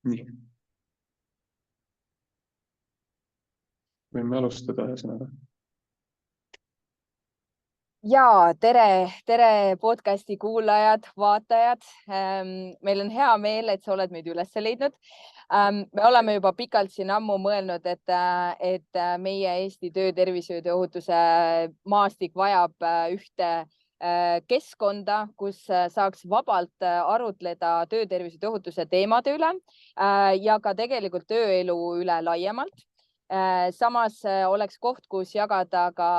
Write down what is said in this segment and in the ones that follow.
Nii. Võime alustada ühesõnaga. Ja tere podcasti kuulajad, vaatajad. Meil on hea meel, et sa oled meid üles leidnud. Me oleme juba pikalt siin ammu mõelnud, et meie Eesti töötervishoiu ja ohutuse maastik vajab ühte keskkonda, kus saaks vabalt arutleda töötervishoiu ja ohutuse teemade üle ja ka tegelikult tööelu üle laiemalt. Samas oleks koht, kus jagada ka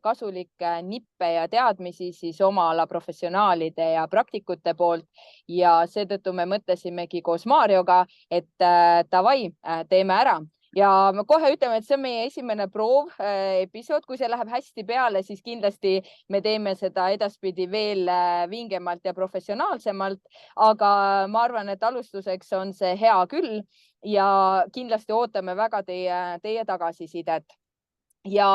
kasulikke nippe ja teadmisi siis oma ala professionaalide ja praktikute poolt. Ja seetõttu me mõtlesimegi koos Marioga, et davai, teeme ära. Ja me kohe ütleme, et see on meie esimene proov episood. Kui see läheb hästi peale, siis kindlasti me teeme seda edaspidi veel vingemalt ja professionaalsemalt. Aga ma arvan, et alustuseks on see hea küll ja kindlasti ootame väga teie tagasisidet. Ja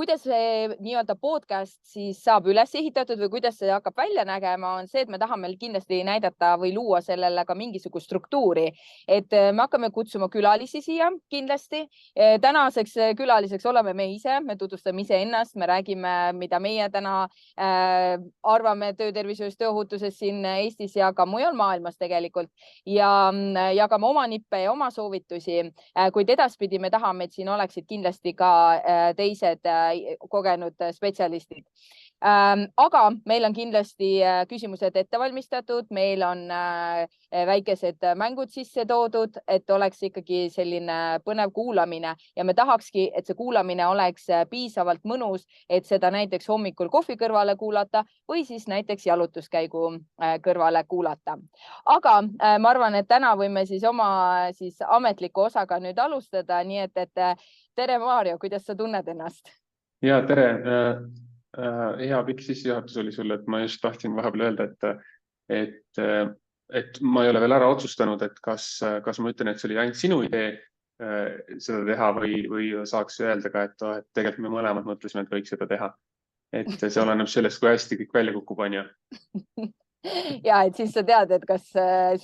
kuidas see nii-öelda podcast siis saab üles ehitatud või kuidas see hakkab välja nägema, on see, et me tahame kindlasti näidata või luua sellele ka mingisugust struktuuri. Et me hakkame kutsuma külalisi siia kindlasti. Tänaseks külaliseks oleme me ise, me tutvustame ise ennast, me räägime, mida meie täna arvame töötervishoiust, tööohutusest siin Eestis ja ka mujal maailmas tegelikult. Ja jagame oma nippe ja oma soovitusi. Kuid edaspidi me tahame, et siin oleksid kindlasti ka teised kogenud spetsialistid. Aga meil on kindlasti küsimused ette valmistatud, meil on väikesed mängud sisse toodud, et oleks ikkagi selline põnev kuulamine ja me tahakski, et see kuulamine oleks piisavalt mõnus, et seda näiteks hommikul kohvi kõrvale kuulata või siis näiteks jalutuskäigu kõrvale kuulata. Aga ma arvan, et täna võime siis oma ametliku osaga nüüd alustada, nii et tere Mario, kuidas sa tunned ennast? Ja tere. Hea pikk sissejuhatus oli sulle, et ma just tahtsin vahepeal öelda, et ma ei ole veel ära otsustanud, et kas ma ütlen, et see oli ainult sinu idee seda teha või saaks öelda ka, et tegelikult me mõlemad mõtlesime, et võiks seda teha. Et see oleneb sellest, kui hästi kõik välja kukub, on ju. Ja, et siis sa tead, et kas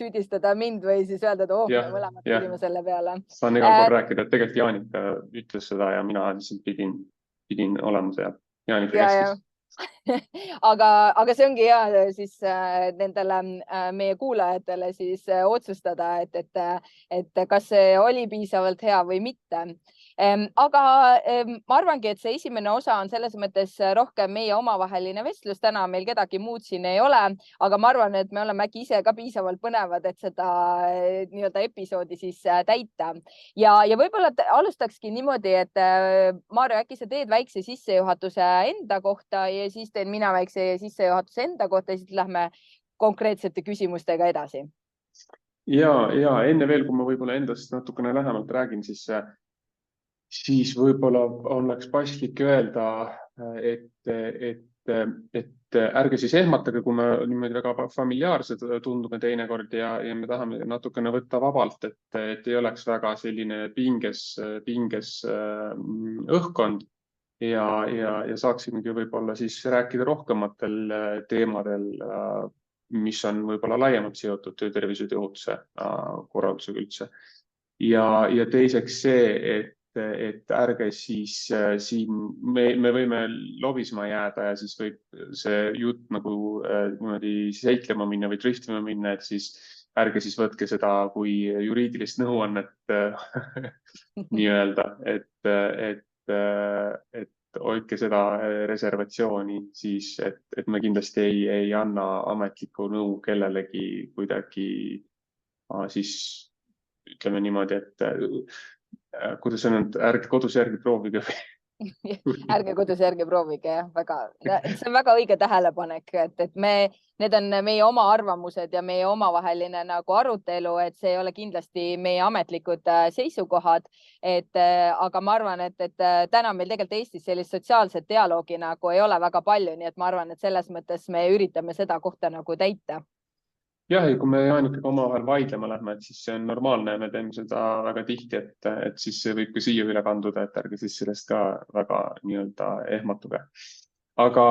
süüdistada mind või siis öelda, et me mõlemad tulime selle peale. Saan igal pool rääkida, et tegelikult Jaanika ütles seda ja mina pidin olema seal. Jaanika käskis. Aga see ongi hea siis nendele meie kuulajatele siis otsustada, et kas see oli piisavalt hea või mitte. Aga ma arvangi, et see esimene osa on selles mõttes rohkem meie omavaheline vestlus. Täna meil kedagi muud siin ei ole, aga ma arvan, et me oleme äkki ise ka piisavalt põnevad, et seda nii-öelda episoodi siis täita. Ja võib-olla alustakski niimoodi, et Mario, äkki sa teed väikse sissejuhatuse enda kohta ja siis teen mina väikse sissejuhatuse enda kohta ja siis lähme konkreetsete küsimustega edasi. Ja enne veel, kui ma võib-olla endast natukene lähemalt räägin, siis võib-olla oleks paslik öelda, et ärge siis ehmatage, kui me niimoodi väga familiaarsed tundume teinekord ja me tahame natukene võtta vabalt, et ei oleks väga selline pinges õhkkond ja saaksimegi võib-olla siis rääkida rohkematel teemadel, mis on võib-olla laiemalt seotud töötervishoiu ja ohutuse korraldusega üldse. Ja teiseks see, et ärge siis siin, me võime lobisma jääda ja siis võib see jutt nagu niimoodi seiklema minna või driftima minna, et siis ärge siis võtke seda kui juriidilist nõuannet nii-öelda, et hoidke seda reservatsiooni siis, et me kindlasti ei anna ametlikku nõu kellelegi kuidagi siis ütleme niimoodi, et kuidas on, ärge kodus järgi proovige. Ärge kodus järgi proovige, see on väga õige tähelepanek, et need on meie oma arvamused ja meie omavaheline nagu arutelu, et see ei ole kindlasti meie ametlikud seisukohad. Aga ma arvan, et täna meil tegelikult Eestis sellist sotsiaalset dialoogi nagu ei ole väga palju, nii et ma arvan, et selles mõttes me üritame seda kohta nagu täita. Ja kui me Jaanikaga omavahel vaidlema lähme, et siis see on normaalne ja me teeme seda väga tihti, et siis see võib ka siia üle kanduda, et ärge siis sellest ka väga nii-öelda ehmatuge. aga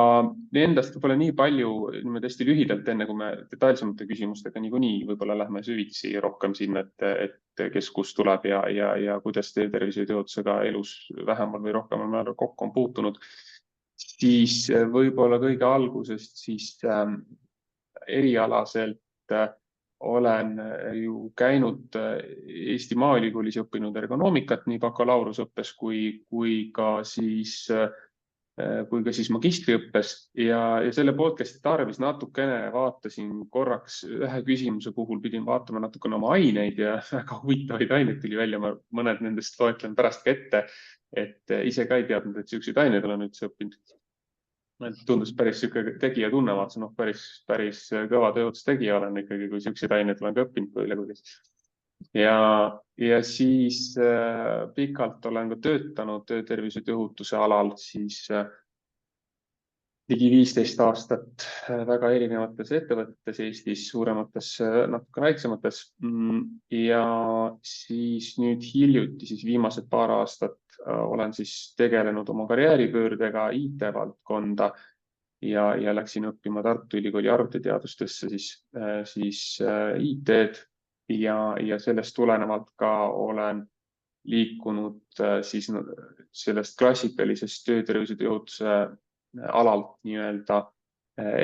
endast võib-olla nii palju, niimoodi hästi lühidalt, enne kui me detailsemate küsimustega niikuinii võib-olla lähme süvitsi rohkem sinna, et kes kust tuleb ja kuidas töötervishoiutöötusega elus vähemal või rohkemal määral kokku on puutunud, siis võib-olla kõige algusest siis erialaselt olen ju käinud Eesti Maaülikoolis õppinud ergonoomikat nii bakalaureusõppes kui ka siis magistriõppes ja selle podcast'i tarvis natukene vaatasin korraks ühe küsimuse puhul, pidin vaatama natukene oma aineid ja väga huvitavaid aineid tuli välja. Ma mõned nendest loetlen pärast ka ette, et ise ka ei teadnud, et selliseid aineid olen üldse õppinud. Tundus päris siuke tegija tunne, vaatasin, päris kõva tööotustegija olen ikkagi, kui selliseid aineid olen ka õppinud või kuidas. Ja siis pikalt olen ka töötanud töötervishoiutöötuse alal siis ligi 15 aastat väga erinevates ettevõtetes Eestis, suuremates, natuke väiksemates. Ja siis nüüd hiljuti, siis viimased paar aastat olen siis tegelenud oma karjääripöördega IT-valdkonda ja läksin õppima Tartu Ülikooli arvutiteadustesse siis IT-d. Ja sellest tulenevalt ka olen liikunud siis sellest klassikalisest töötervishoiutöötuse alalt nii-öelda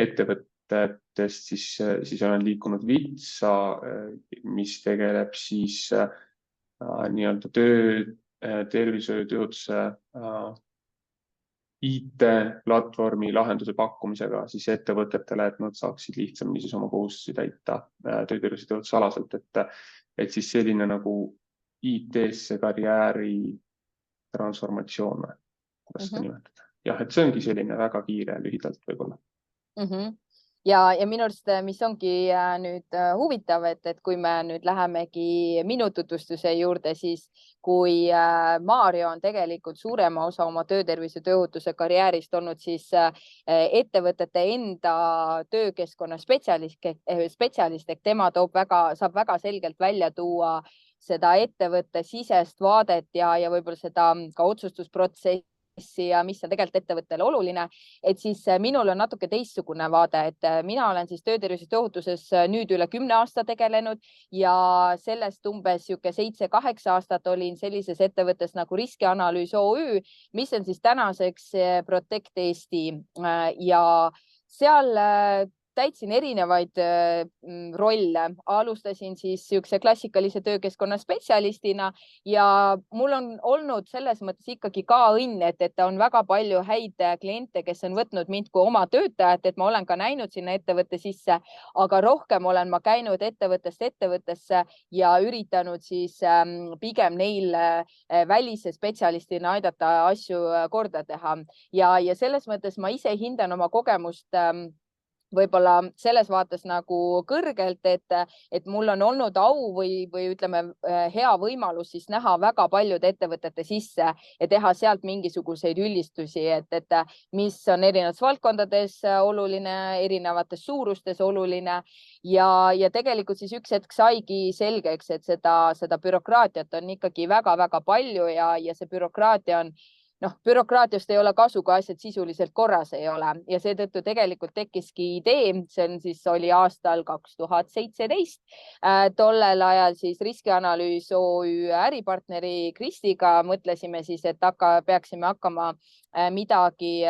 ettevõtetest, siis olen liikunud Vitsa, mis tegeleb siis nii-öelda tervishoiutöötuse IT-platvormi lahenduse pakkumisega siis ettevõtetele, et nad saaksid lihtsamini siis oma kohustusi täita töötervishoiutöötuse alaselt, et siis selline nagu IT-sse karjääri transformatsioon, kuidas seda nimetada. Jah, et see ongi selline väga kiire lühidalt võib-olla. Ja minu arust, mis ongi nüüd huvitav, et kui me nüüd lähemegi minu tutvustuse juurde, siis kui Maarjo on tegelikult suurema osa oma töötervishoiutöötuse karjäärist olnud siis ettevõtete enda töökeskkonna spetsialist, ehk tema saab väga selgelt välja tuua seda ettevõtte sisest vaadet ja võib-olla seda ka otsustusprotsessi ja mis on tegelikult ettevõttele oluline, et siis minul on natuke teistsugune vaade, et mina olen siis töötervishoiutöötuses nüüd üle 10 aasta tegelenud ja sellest umbes 7-8 aastat olin sellises ettevõttes nagu Riskianalüüs OÜ, mis on siis tänaseks Protect Eesti ja seal täitsin erinevaid rolle. Alustasin siis siukse klassikalise töökeskkonna spetsialistina ja mul on olnud selles mõttes ikkagi ka õnn, et on väga palju häid kliente, kes on võtnud mind kui oma töötajat, et ma olen ka näinud sinna ettevõtte sisse, aga rohkem olen ma käinud ettevõttest ettevõttesse ja üritanud siis pigem neil välise spetsialistina aidata asju korda teha. Ja selles mõttes ma ise hindan oma kogemust võib-olla selles vaates nagu kõrgelt, et mul on olnud au või ütleme hea võimalus siis näha väga paljude ettevõtete sisse ja teha sealt mingisuguseid üldistusi, et mis on erinevates valdkondades oluline, erinevates suurustes oluline ja tegelikult siis üks hetk saigi selgeks, et seda bürokraatiat on ikkagi väga-väga palju ja see bürokraatia on bürokraatiast ei ole kasu, kui asjad sisuliselt korras ei ole ja seetõttu tegelikult tekkiski idee, see on siis oli aastal 2017. Tollel ajal siis Riskianalüüs OÜ äripartneri Kristiga mõtlesime siis, et peaksime hakkama midagi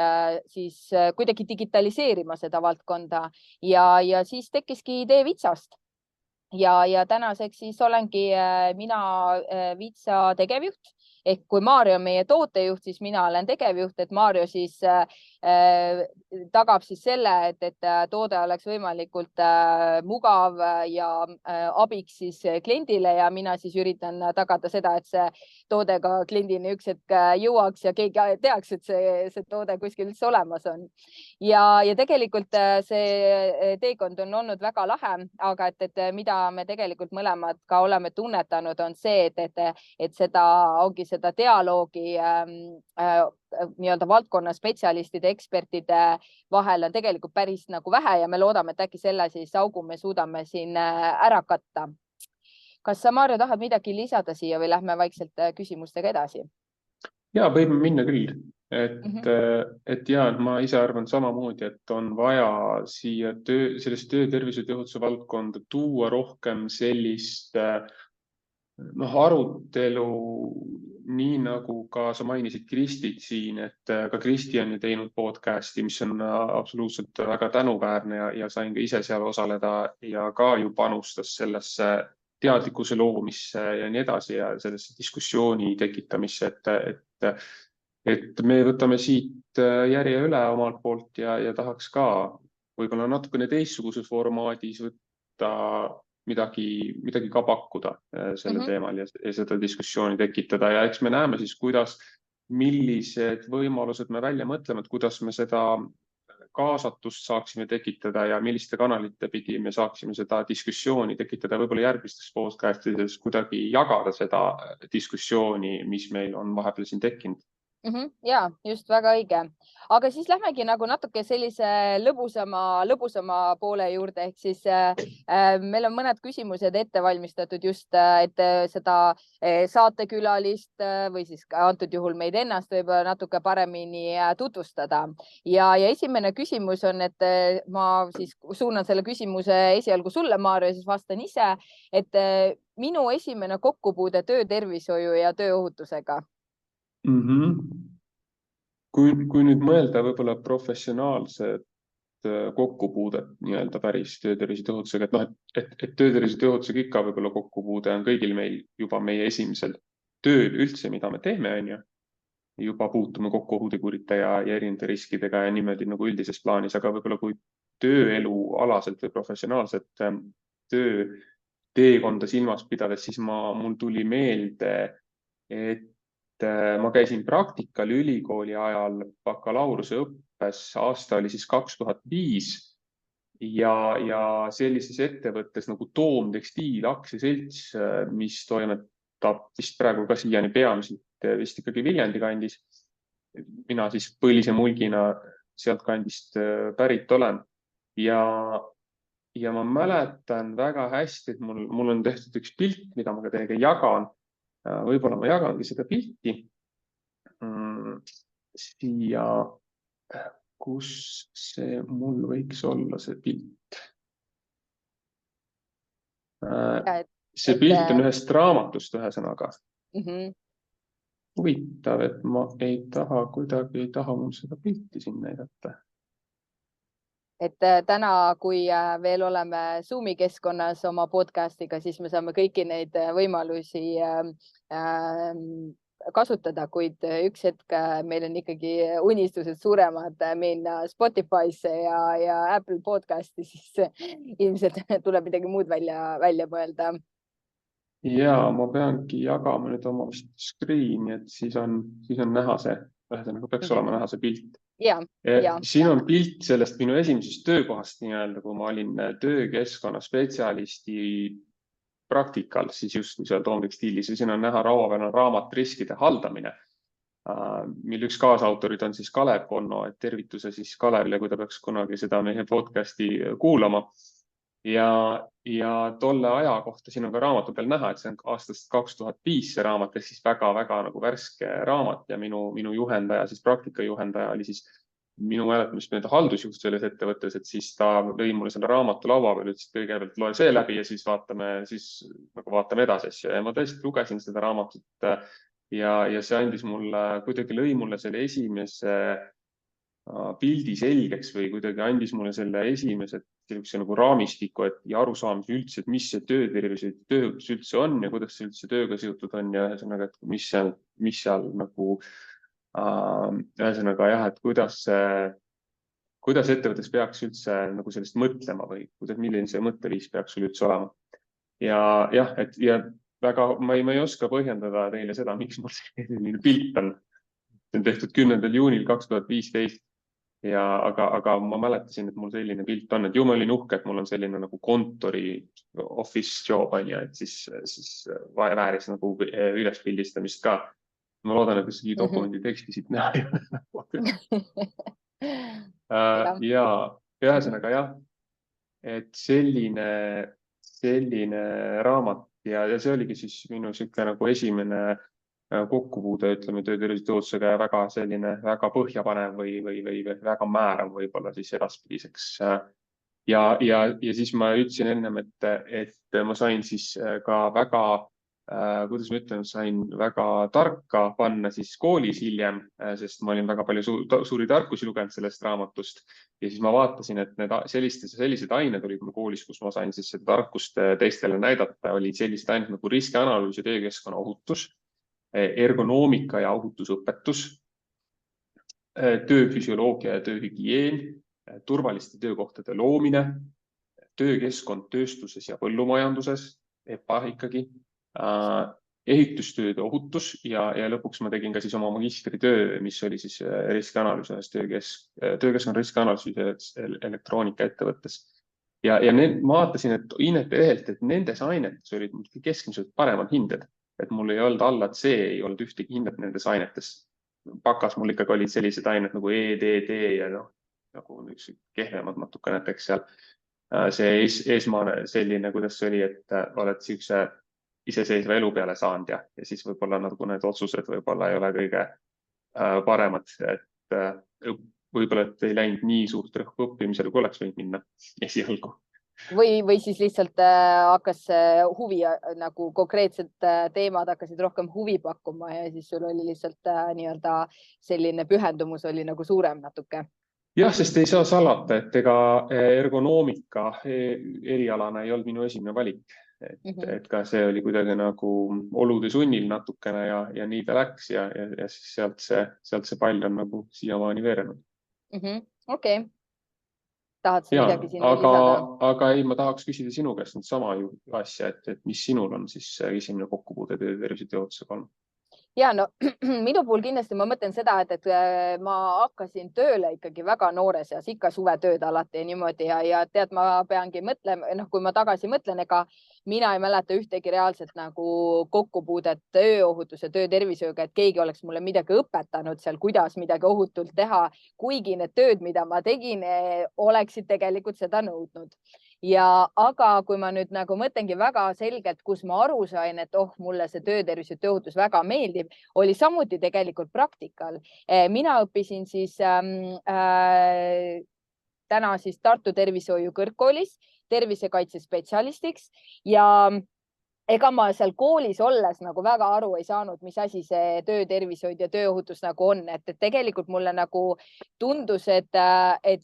siis kuidagi digitaliseerima seda valdkonda ja siis tekkiski idee Vitsast. Ja tänaseks siis olengi mina Vitsa tegevjuht. Ehk kui Maarjo on meie tootejuht, siis mina olen tegevjuht, et Maarjo siis tagab siis selle, et toode oleks võimalikult mugav ja abiks siis kliendile ja mina siis üritan tagada seda, et see toode ka kliendini üks hetk jõuaks ja keegi teaks, et see toode kuskil üldse olemas on. Ja tegelikult see teekond on olnud väga lahe, aga et mida me tegelikult mõlemad ka oleme tunnetanud, on see, et seda ongi seda dialoogi nii-öelda valdkonna spetsialistide, ekspertide vahel on tegelikult päris nagu vähe ja me loodame, et äkki selle siis augu me suudame siin ära katta. Kas sa, Maarjo, tahad midagi lisada siia või lähme vaikselt küsimustega edasi? Ja, võime minna küll. et ja, ma ise arvan samamoodi, et on vaja siia sellist töötervishoiu tööohutuse valdkonda tuua rohkem sellist arutelu, nii nagu ka sa mainisid Kristit siin, et ka Kristi on ju teinud podcasti, mis on absoluutselt väga tänuväärne ja sain ka ise seal osaleda ja ka ju panustas sellesse teadlikkuse loomisse ja nii edasi ja sellesse diskussiooni tekitamisse, et me võtame siit järje üle omalt poolt ja tahaks ka võib-olla natukene teistsuguses formaadis võtta midagi ka pakkuda sellel teemal ja seda diskussiooni tekitada ja eks me näeme siis, millised võimalused me välja mõtleme, et kuidas me seda kaasatust saaksime tekitada ja milliste kanalite pidi me saaksime seda diskussiooni tekitada, võib-olla järgmistes podcastides kuidagi jagada seda diskussiooni, mis meil on vahepeal siin tekkinud. Ja, just väga õige. Aga siis lähmegi nagu natuke sellise lõbusama poole juurde, ehk siis meil on mõned küsimused ette valmistatud just, et seda saatekülalist või siis ka antud juhul meid ennast võib natuke paremini tutvustada. Ja esimene küsimus on, et ma siis suunan selle küsimuse esialgu sulle, Maarja, siis vastan ise, et minu esimene kokkupuude töötervishoiu ja tööohutusega. Kui nüüd mõelda võib-olla professionaalset kokkupuudet nii-öelda päris töötervishoiu tööohutusega, et töötervishoiu tööohutusega ikka võib-olla kokkupuude on kõigil meil juba meie esimesel tööl üldse, mida me teeme, on ju. Juba puutume kokku ohutegurite ja erinevate riskidega ja niimoodi nagu üldises plaanis, aga võib-olla kui tööelu alaselt või professionaalset tööteekonda silmas pidades, siis mul tuli meelde, et ma käisin praktikal ülikooli ajal bakalaureuse õppes, aasta oli siis 2005 ja sellises ettevõttes nagu Toom Tekstiil aktsiaselts, mis toimetab vist praegu ka siiani peamiselt vist ikkagi Viljandi kandis. Mina siis põlise mulgina sealt kandist pärit olen ja ma mäletan väga hästi, et mul on tehtud üks pilt, mida ma ka teiega jagan. Võib-olla ma jagangi seda pilti siia, kus see mul võiks olla see pilt. See pilt on ühest raamatust ühesõnaga. Huvitav, et ma ei taha mul seda pilti siin näidata. Et täna, kui veel oleme Zoomi keskkonnas oma podcastiga, siis me saame kõiki neid võimalusi kasutada, kuid üks hetk meil on ikkagi unistused suuremad minna Spotify'sse ja Apple podcasti, siis ilmselt tuleb midagi muud välja mõelda. Ja ma peangi jagama nüüd oma screen'i, et siis on näha see, ühesõnaga peaks olema näha see pilt. Siin on pilt sellest minu esimesest töökohast nii-öelda, kui ma olin töökeskkonna spetsialisti praktikal, siis just seal Toom Tekstiilis ja siin on näha rauapeal raamat riskide haldamine, mille üks kaasautorid on siis Kalev Konno, et tervituse siis Kalevile, kui ta peaks kunagi seda meie podcasti kuulama. Ja tolle aja kohta siin on ka raamatu peal näha, et see on aastast 2005 see raamat, ehk siis väga-väga nagu värske raamat ja minu juhendaja, siis praktikajuhendaja oli siis minu mäletamist mööda haldusjuht selles ettevõttes, et siis ta lõi mulle selle raamatu laua peal, ütles, et kõigepealt loe see läbi ja siis vaatame edasi. Ja ma tõesti lugesin seda raamatut ja see andis mulle, kuidagi lõi mulle selle esimese pildi selgeks või kuidagi andis mulle selle esimese nagu raamistiku ja arusaamise üldse, et mis see töötervishoiu tööohutus üldse on ja kuidas see üldse tööga seotud on ja ühesõnaga, et mis seal nagu ühesõnaga jah, et kuidas ettevõttes peaks üldse nagu sellest mõtlema või milline see mõtteviis peaks sul üldse olema. Ja väga, ma ei oska põhjendada teile seda, miks mul selline pilt on. See on tehtud 10. juunil 2015. Aga ma mäletasin, et mul selline pilt on, et ju ma olin uhke, et mul on selline nagu kontori office job on ja et siis vääris nagu üles pildistamist ka. Ma loodan, et see dokumendi teksti siit näha. Ja ühesõnaga jah, et selline raamat ja see oligi siis minu siuke nagu esimene kokkupuude, ütleme, töötervishoiutöötusega ja väga selline väga põhjapanev või väga määrav võib-olla siis edaspidiseks. Ja siis ma ütlesin ennem, et ma sain siis ka väga, kuidas ma ütlen, sain väga tarka panna siis koolis hiljem, sest ma olin väga palju suuri tarkusi lugenud sellest raamatust. Ja siis ma vaatasin, et need sellised ained olid mul koolis, kus ma sain siis seda tarkust teistele näidata, olid sellised ained nagu riskianalüüs ja töökeskkonna ohutus, ergonoomika ja ohutusõpetus, tööfüsioloogia ja tööhügieen, turvaliste töökohtade loomine, töökeskkond tööstuses ja põllumajanduses, EPA ikkagi, ehitustööde ohutus ja lõpuks ma tegin ka siis oma magistritöö, mis oli siis riskianalüüs ühes töökeskkonna riskianalüüs elektroonikaettevõttes. Ja ma vaatasin, et hinnete lehelt, et nendes ainetes olid keskmiselt paremad hinded, et mul ei olnud alla C, ei olnud ühtegi hinnet nendes ainetes. Bakas mul ikkagi olid sellised ained nagu E, D, D ja nagu kehvemad natuke näiteks seal. See esmane selline, kuidas see oli, et oled siukse iseseisva elu peale saanud ja siis võib-olla nagu need otsused võib-olla ei ole kõige paremad, et võib-olla et ei läinud nii suurt rõhku õppimisele, kui oleks võinud minna esialgu. Või siis lihtsalt hakkas huvi nagu konkreetsed teemad hakkasid rohkem huvi pakkuma ja siis sul oli lihtsalt nii-öelda selline pühendumus oli nagu suurem natuke. Jah, sest ei saa salata, et ega ergonoomika erialana ei olnud minu esimene valik. Et ka see oli kuidagi nagu olude sunnil natukene ja nii ta läks ja siis sealt see pall on nagu siiamaani veerenud. Okei. Tahad sa midagi sinna lisada? Aga ei, ma tahaks küsida sinu käest nüüd sama asja, et mis sinul on siis esimene kokkupuude töötervishoiutöötusega olnud? Ja no minu puhul kindlasti ma mõtlen seda, et ma hakkasin tööle ikkagi väga noores eas, ikka suvetööd alati niimoodi ja tead, ma peangi mõtlema, kui ma tagasi mõtlen, ega mina ei mäleta ühtegi reaalselt nagu kokkupuudet tööohutuse, töötervishoiuga, et keegi oleks mulle midagi õpetanud seal, kuidas midagi ohutult teha, kuigi need tööd, mida ma tegin, oleksid tegelikult seda nõudnud. Aga kui ma nüüd nagu mõtlengi väga selgelt, kus ma aru sain, et mulle see töötervishoiu tööohutus väga meeldib, oli samuti tegelikult praktikal. Mina õppisin siis täna siis Tartu Tervishoiu Kõrgkoolis tervisekaitsespetsialistiks ja ega ma seal koolis olles nagu väga aru ei saanud, mis asi see töötervishoid ja tööohutus nagu on, et tegelikult mulle nagu tundus, et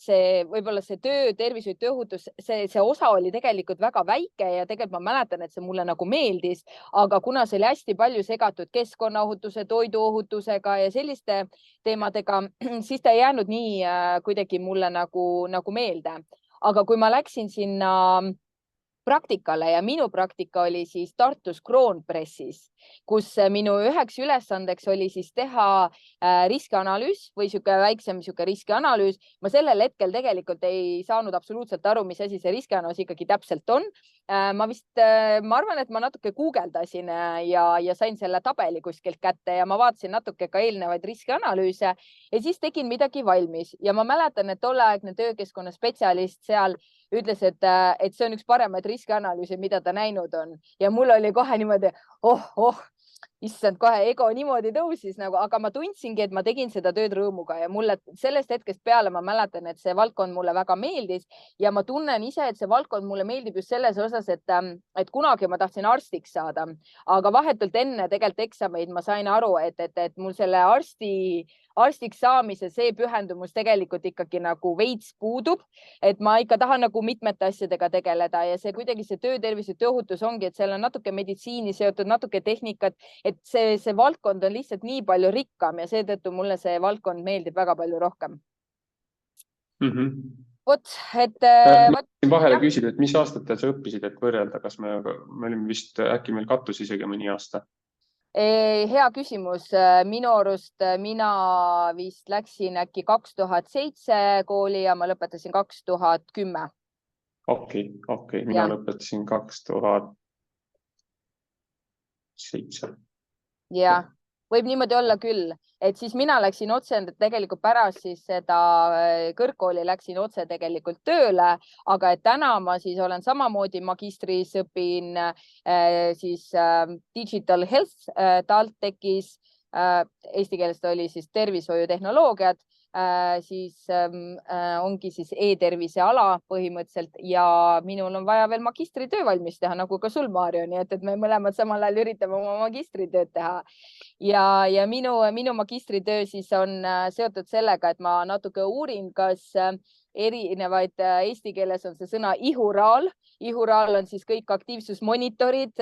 see võib-olla see töötervishoid, tööohutus, see osa oli tegelikult väga väike ja tegelikult ma mäletan, et see mulle nagu meeldis, aga kuna see oli hästi palju segatud keskkonnaohutuse, toiduohutusega ja selliste teemadega, siis ta ei jäänud nii kuidagi mulle nagu meelde. Aga kui ma läksin sinna praktikale ja minu praktika oli siis Tartus Kroonpressis, kus minu üheks ülesandeks oli siis teha riskianalüüs või väiksem riskianalüüs. Ma sellel hetkel tegelikult ei saanud absoluutselt aru, mis asi see riskianalüüs ikkagi täpselt on. Ma arvan, et ma natuke guugeldasin ja sain selle tabeli kuskilt kätte ja ma vaatasin natuke ka eelnevaid riskianalüüse ja siis tegin midagi valmis. Ja ma mäletan, et tolleaegne töökeskkonna spetsialist seal ütles, et see on üks paremaid riskianalüüse, mida ta näinud on. Ja mul oli kohe niimoodi, issand, kohe ego niimoodi tõusis, aga ma tundsingi, et ma tegin seda tööd rõõmuga ja mulle sellest hetkest peale ma mäletan, et see valdkond mulle väga meeldis ja ma tunnen ise, et see valdkond mulle meeldib just selles osas, et kunagi ma tahtsin arstiks saada, aga vahetult enne tegelikult eksameid ma sain aru, et mul selle arstiks saamise see pühendumus tegelikult ikkagi nagu veits puudub, et ma ikka tahan nagu mitmete asjadega tegeleda ja see kuidagi see töötervis ja tööohutus ongi, et seal on natuke meditsiini seotud, natuke tehnikat, et see valdkond on lihtsalt nii palju rikkam ja seetõttu mulle see valdkond meeldib väga palju rohkem. Vahele küsida, et mis aastatel sa õppisid, et võrrelda, kas me olime vist, äkki meil kattus isegi mõni aasta? Hea küsimus. Minu arust mina vist läksin äkki 2007 kooli ja ma lõpetasin 2010. Okei. Mina lõpetasin 2007. Ja. võib niimoodi olla küll, et siis mina läksin otse tegelikult pärast siis seda kõrgkooli läksin otse tegelikult tööle, aga et täna ma siis olen samamoodi magistris, õpin siis Digital Health TalTechis, eesti keeles ta oli siis tervishoiutehnoloogiad, siis ongi siis e-tervise ala põhimõtteliselt ja minul on vaja veel magistritöö valmis teha, nagu ka sul, Maarjo, nii et me mõlemad samal ajal üritame oma magistritööd teha. Ja minu magistritöö siis on seotud sellega, et ma natuke uurin, kas erinevaid, eesti keeles on see sõna ihuraal. Ihuraal on siis kõik aktiivsusmonitorid,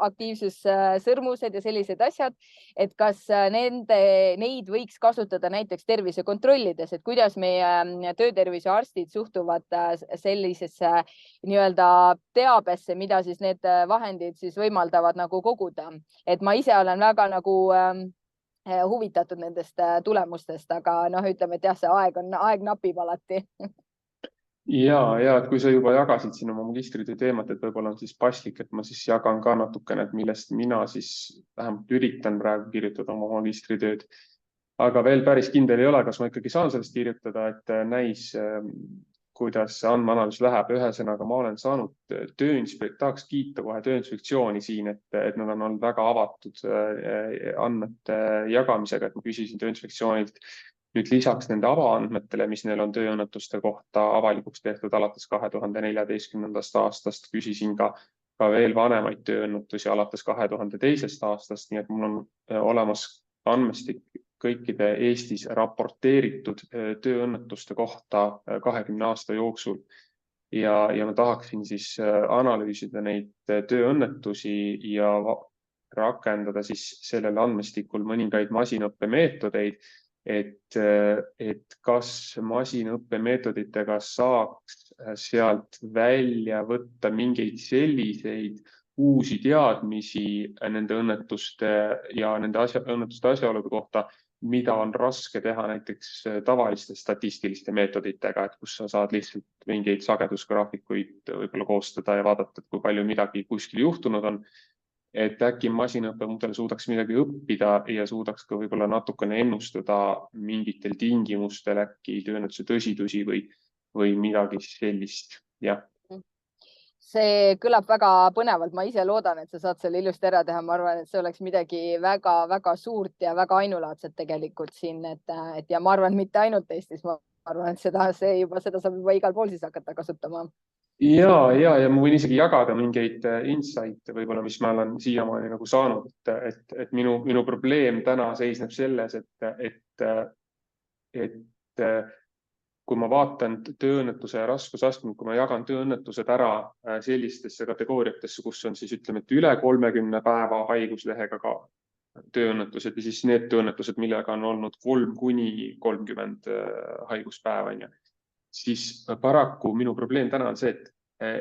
aktiivsussõrmused ja sellised asjad, et kas neid võiks kasutada näiteks tervisekontrollides, et kuidas meie töötervishoiuarstid suhtuvad sellisesse nii-öelda teabesse, mida siis need vahendid siis võimaldavad nagu koguda. Et ma ise olen väga nagu huvitatud nendest tulemustest, aga ütleme, et jah, see aeg napib alati. Ja, et kui sa juba jagasid siin oma magistritöö teemat, et võib-olla on siis paslik, et ma siis jagan ka natukene, et millest mina siis vähemalt üritan praegu kirjutada oma magistritööd. Aga veel päris kindel ei ole, kas ma ikkagi saan sellest kirjutada, et näis, kuidas see andmeanalüüs läheb. Ühesõnaga, ma olen saanud tahaks kiita kohe Tööinspektsiooni siin, et nad on olnud väga avatud andmete jagamisega, et ma küsisin Tööinspektsioonilt nüüd lisaks nende avaandmetele, mis neil on tööõnnetuste kohta avalikuks tehtud alates 2014. aastast, küsisin ka veel vanemaid tööõnnetusi alates 2002. aastast, nii et mul on olemas andmestik kõikide Eestis raporteeritud tööõnnetuste kohta 20 aasta jooksul. Ja ma tahaksin siis analüüsida neid tööõnnetusi ja rakendada siis sellel andmestikul mõningaid masinõppemeetodeid, et kas masinõppemeetoditega saaks sealt välja võtta mingeid selliseid uusi teadmisi nende õnnetuste ja nende õnnetuste asjaolude kohta, mida on raske teha näiteks tavaliste statistiliste meetoditega, et kus sa saad lihtsalt mingeid sagedusgraafikuid võib-olla koostada ja vaadata, et kui palju midagi kuskil juhtunud on. Et äkki masinõppemudel suudaks midagi õppida ja suudaks ka võib-olla natukene ennustada mingitel tingimustel äkki tööõnnetuse tõsidusi või midagi sellist. Jah. See kõlab väga põnevalt. Ma ise loodan, et sa saad selle ilusti ära teha. Ma arvan, et see oleks midagi väga-väga suurt ja väga ainulaadset tegelikult siin, et ja ma arvan, et mitte ainult Eestis, ma arvan, et seda saab juba igal pool siis hakata kasutama. Ja ma võin isegi jagada mingeid insighte võib-olla, mis ma olen siiamaani nagu saanud, et minu probleem täna seisneb selles, et kui ma vaatan tööõnnetuse raskusastmed, kui ma jagan tööõnnetused ära sellistesse kategooriatesse, kus on siis ütleme, et üle 30 päeva haiguslehega ka tööõnnetused ja siis need tööõnnetused, millega on olnud 3 kuni 30 haiguspäeva, siis paraku minu probleem täna on see, et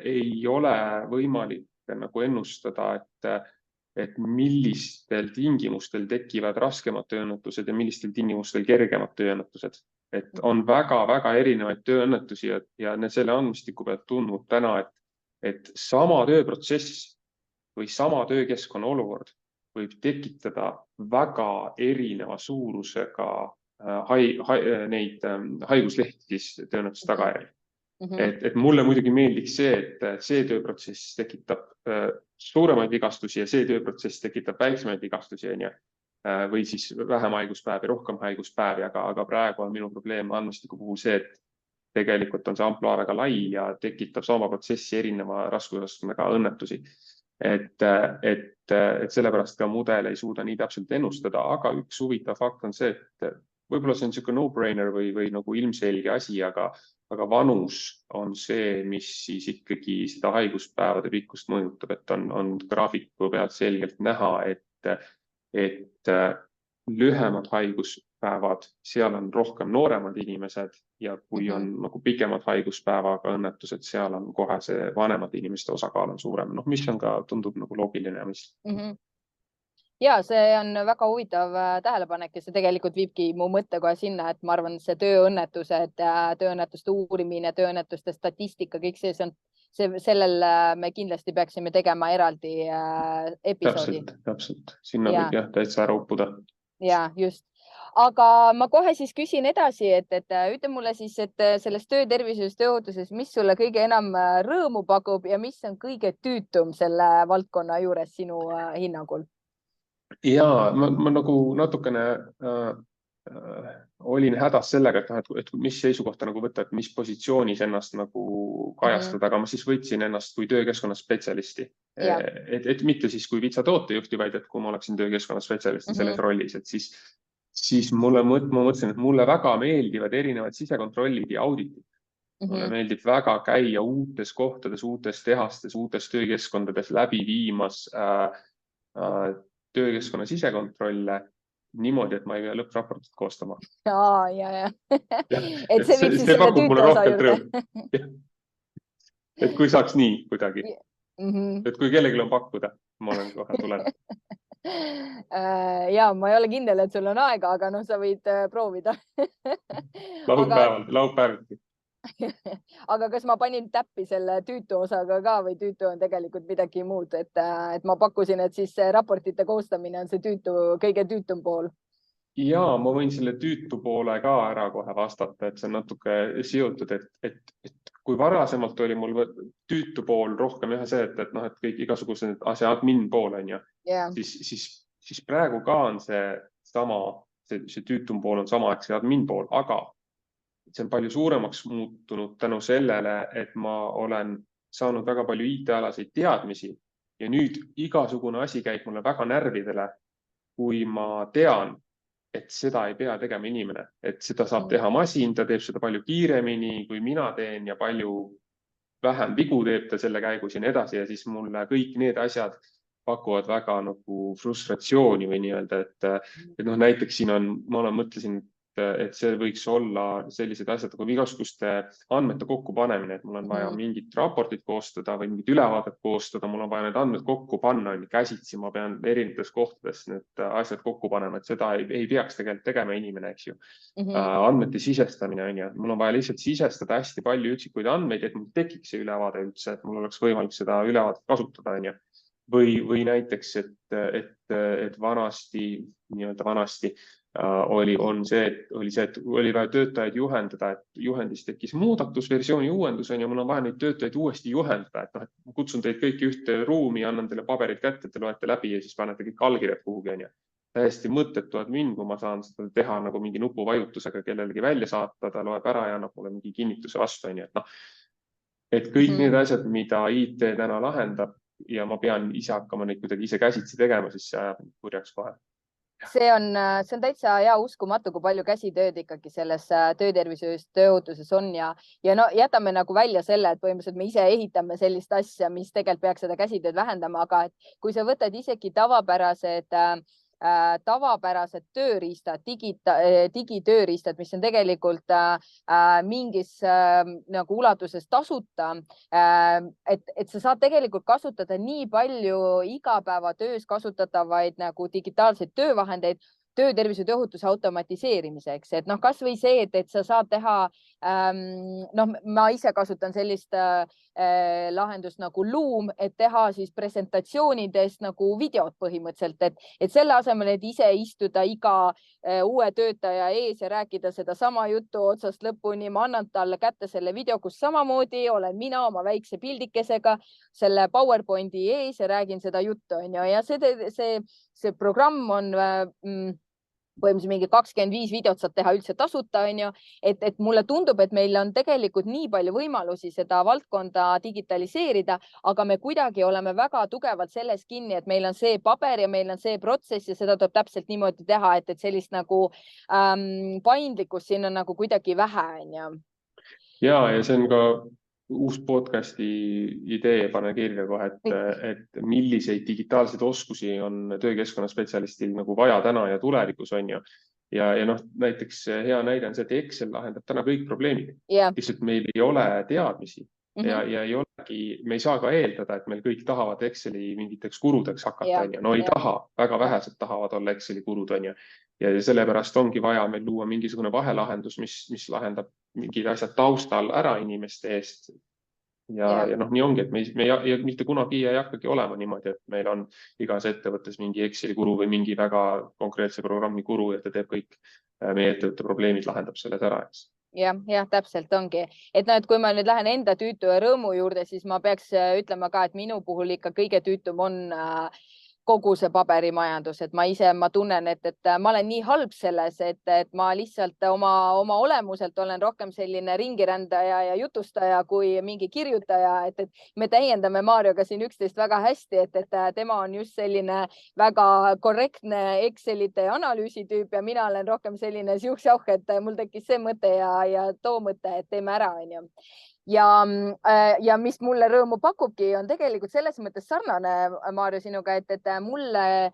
ei ole võimalik nagu ennustada, et millistel tingimustel tekivad raskemad tööõnnetused ja millistel tingimustel kergemad tööõnnetused. Et on väga-väga erinevaid tööõnnetusi ja selle andmestiku pealt tundub täna, et sama tööprotsess või sama töökeskkonna olukord võib tekitada väga erineva suurusega neid haiguslehti siis tööõnnetuse tagajärjel. Et mulle muidugi meeldiks see, et see tööprotsess tekitab suuremaid vigastusi ja see tööprotsess tekitab väiksemaid vigastusi või siis vähem haiguspäevi, rohkem haiguspäevi, aga praegu on minu probleem andmestiku puhul see, et tegelikult on see ampluaa väga lai ja tekitab sama protsessi erineva raskusastmega õnnetusi. Et sellepärast ka mudel ei suuda nii täpselt ennustada, aga üks huvitav fakt on see, et võib-olla see on niisugune no-brainer või nagu ilmselge asi, aga vanus on see, mis siis ikkagi seda haiguspäevade pikkust mõjutab, et on graafiku pealt selgelt näha, et lühemad haiguspäevad, seal on rohkem nooremad inimesed ja kui on nagu pikemad haiguspäevaga õnnetused, seal on kohe see vanemate inimeste osakaal on suurem, mis on ka tundub nagu loogiline. Ja see on väga huvitav tähelepanek ja see tegelikult viibki mu mõtte kohe sinna, et ma arvan, see tööõnnetused, tööõnnetuste uurimine, tööõnnetuste statistika, kõik see sellel me kindlasti peaksime tegema eraldi episoodi. Täpselt. Sinna võib jah täitsa ära uppuda. Ja just. Aga ma kohe siis küsin edasi, et ütle mulle siis, et selles töötervishoius, tööohutuses, mis sulle kõige enam rõõmu pakub ja mis on kõige tüütum selle valdkonna juures sinu hinnangul? Ja ma nagu natukene olin hädas sellega, et mis seisukohta nagu võtta, et mis positsioonis ennast nagu kajastada, aga ma siis võtsin ennast kui töökeskkonna spetsialisti. Et mitte siis kui Vitsa tootejuhti, vaid et kui ma oleksin töökeskkonna spetsialisti selles rollis, et siis ma mõtlesin, et mulle väga meeldivad erinevad sisekontrollid ja auditid. Mulle meeldib väga käia uutes kohtades, uutes tehastes, uutes töökeskkondades läbi viimas töökeskkonna sisekontrolle niimoodi, et ma ei pea lõppraportit koostama. Ja. Et see viib siis selle tüütu osa juurde. Et kui saaks nii kuidagi. Et kui kellelgi on pakkuda, ma olen kohe tulen. Ja ma ei ole kindel, et sul on aega, aga sa võid proovida. Laupäeviti. Aga kas ma panin täppi selle tüütu osaga ka või tüütu on tegelikult midagi muud, et ma pakkusin, et siis raportite koostamine on see kõige tüütum pool? Ja ma võin selle tüütu poole ka ära kohe vastata, et see on natuke seotud, et kui varasemalt oli mul tüütu pool rohkem see, et kõik igasugused asja admin pool on ju, siis praegu ka on see tüütum pool on sama, see admin pool, aga see on palju suuremaks muutunud tänu sellele, et ma olen saanud väga palju IT-alaseid teadmisi ja nüüd igasugune asi käib mulle väga närvidele, kui ma tean, et seda ei pea tegema inimene, et seda saab teha masin, ta teeb seda palju kiiremini, kui mina teen ja palju vähem vigu teeb ta selle käigus ja nii edasi ja siis mulle kõik need asjad pakuvad väga nagu frustratsiooni või nii-öelda, et näiteks siin ma mõtlesin, et see võiks olla sellised asjad nagu igasuguste andmete kokkupanemine, et mul on vaja mingit raportit koostada või mingit ülevaadet koostada, mul on vaja need andmed kokku panna, käsitsi, ma pean erinevates kohtades need asjad kokku panema, et seda ei peaks tegelikult tegema inimene, eks ju. Andmete sisestamine on ju, mul on vaja lihtsalt sisestada hästi palju üksikuid andmeid, et mul tekiks see ülevaade üldse, et mul oleks võimalik seda ülevaadet kasutada, on ju. Või näiteks, et vanasti oli see, et oli vaja töötajaid juhendada, et juhendis tekkis muudatus, versiooni uuendus on ja mul on vaja neid töötajaid uuesti juhendada, et ma kutsun teid kõiki ühte ruumi, annan teile paberid kätte, te loete läbi ja siis panete kõik allkirjad kuhugi on ja täiesti mõttetu admin, kui ma saan seda teha nagu mingi nupuvajutusega kellelegi välja saata, ta loeb ära ja annab mulle mingi kinnituse vastu on ja et kõik need asjad, mida IT täna lahendab ja ma pean ise hakkama neid kuidagi ise käsitsi tegema, siis see ajab kurjaks kohe. See on täitsa uskumatu, kui palju käsitööd ikkagi selles töötervishoius, tööohutuses on ja jätame nagu välja selle, et põhimõtteliselt me ise ehitame sellist asja, mis tegelikult peaks seda käsitööd vähendama, aga kui sa võtad isegi tavapärased tööriistad, digitööriistad, mis on tegelikult mingis nagu ulatuses tasuta, et sa saad tegelikult kasutada nii palju igapäevatöös kasutatavaid nagu digitaalseid töövahendeid töötervishoiu tööohutuse automatiseerimiseks, et kas või see, et sa saad teha, ma ise kasutan sellist lahendust nagu Loom, et teha siis presentatsioonidest nagu videot põhimõtteliselt, et selle asemel, et ise istuda iga uue töötaja ees ja rääkida seda sama juttu otsast lõpuni, ma annan talle kätte selle video, kus samamoodi olen mina oma väikse pildikesega selle PowerPointi ees ja räägin seda juttu ja see programm on põhimõtteliselt mingi 25 videot saab teha üldse tasuta, et mulle tundub, et meil on tegelikult nii palju võimalusi seda valdkonda digitaliseerida, aga me kuidagi oleme väga tugevalt selles kinni, et meil on see paber ja meil on see protsess ja seda tuleb täpselt niimoodi teha, et sellist nagu paindlikkust siin on nagu kuidagi vähe. Ja see on ka uus podcasti idee, pane kirja kohe, et milliseid digitaalseid oskusi on töökeskkonna spetsialistil nagu vaja täna ja tulevikus on ju. Ja näiteks hea näide on see, et Excel lahendab täna kõik probleemid. Lihtsalt meil ei ole teadmisi ja me ei saa ka eeldada, et meil kõik tahavad Exceli mingiteks kurudeks hakata. No ei taha, väga vähesed tahavad olla Exceli kurud on ju. Ja sellepärast ongi vaja meil luua mingisugune vahelahendus, mis lahendab mingid asjad taustal ära inimeste eest ja noh, nii ongi, et me mitte kunagi ei hakkagi olema niimoodi, et meil on igas ettevõttes mingi Exceli guru või mingi väga konkreetse programmi guru, et ta teeb kõik meie ettevõtte probleemid, lahendab selles ära, eks. Jah, täpselt ongi, et no, et kui ma nüüd lähen enda tüütu ja rõõmu juurde, siis ma peaks ütlema ka, et minu puhul ikka kõige tüütum on kogu see paberimajandus, et ma tunnen, et ma olen nii halb selles, et ma lihtsalt oma olemuselt olen rohkem selline ringirändaja ja jutustaja kui mingi kirjutaja, et me täiendame Marioga siin üksteist väga hästi, et tema on just selline väga korrektne Excelite ja analüüsitüüp ja mina olen rohkem selline siuh-säuh, et mul tekkis see mõte ja too mõte, et teeme ära, onju. Ja mis mulle rõõmu pakubki, on tegelikult selles mõttes sarnane, Maarjo, sinuga, et mulle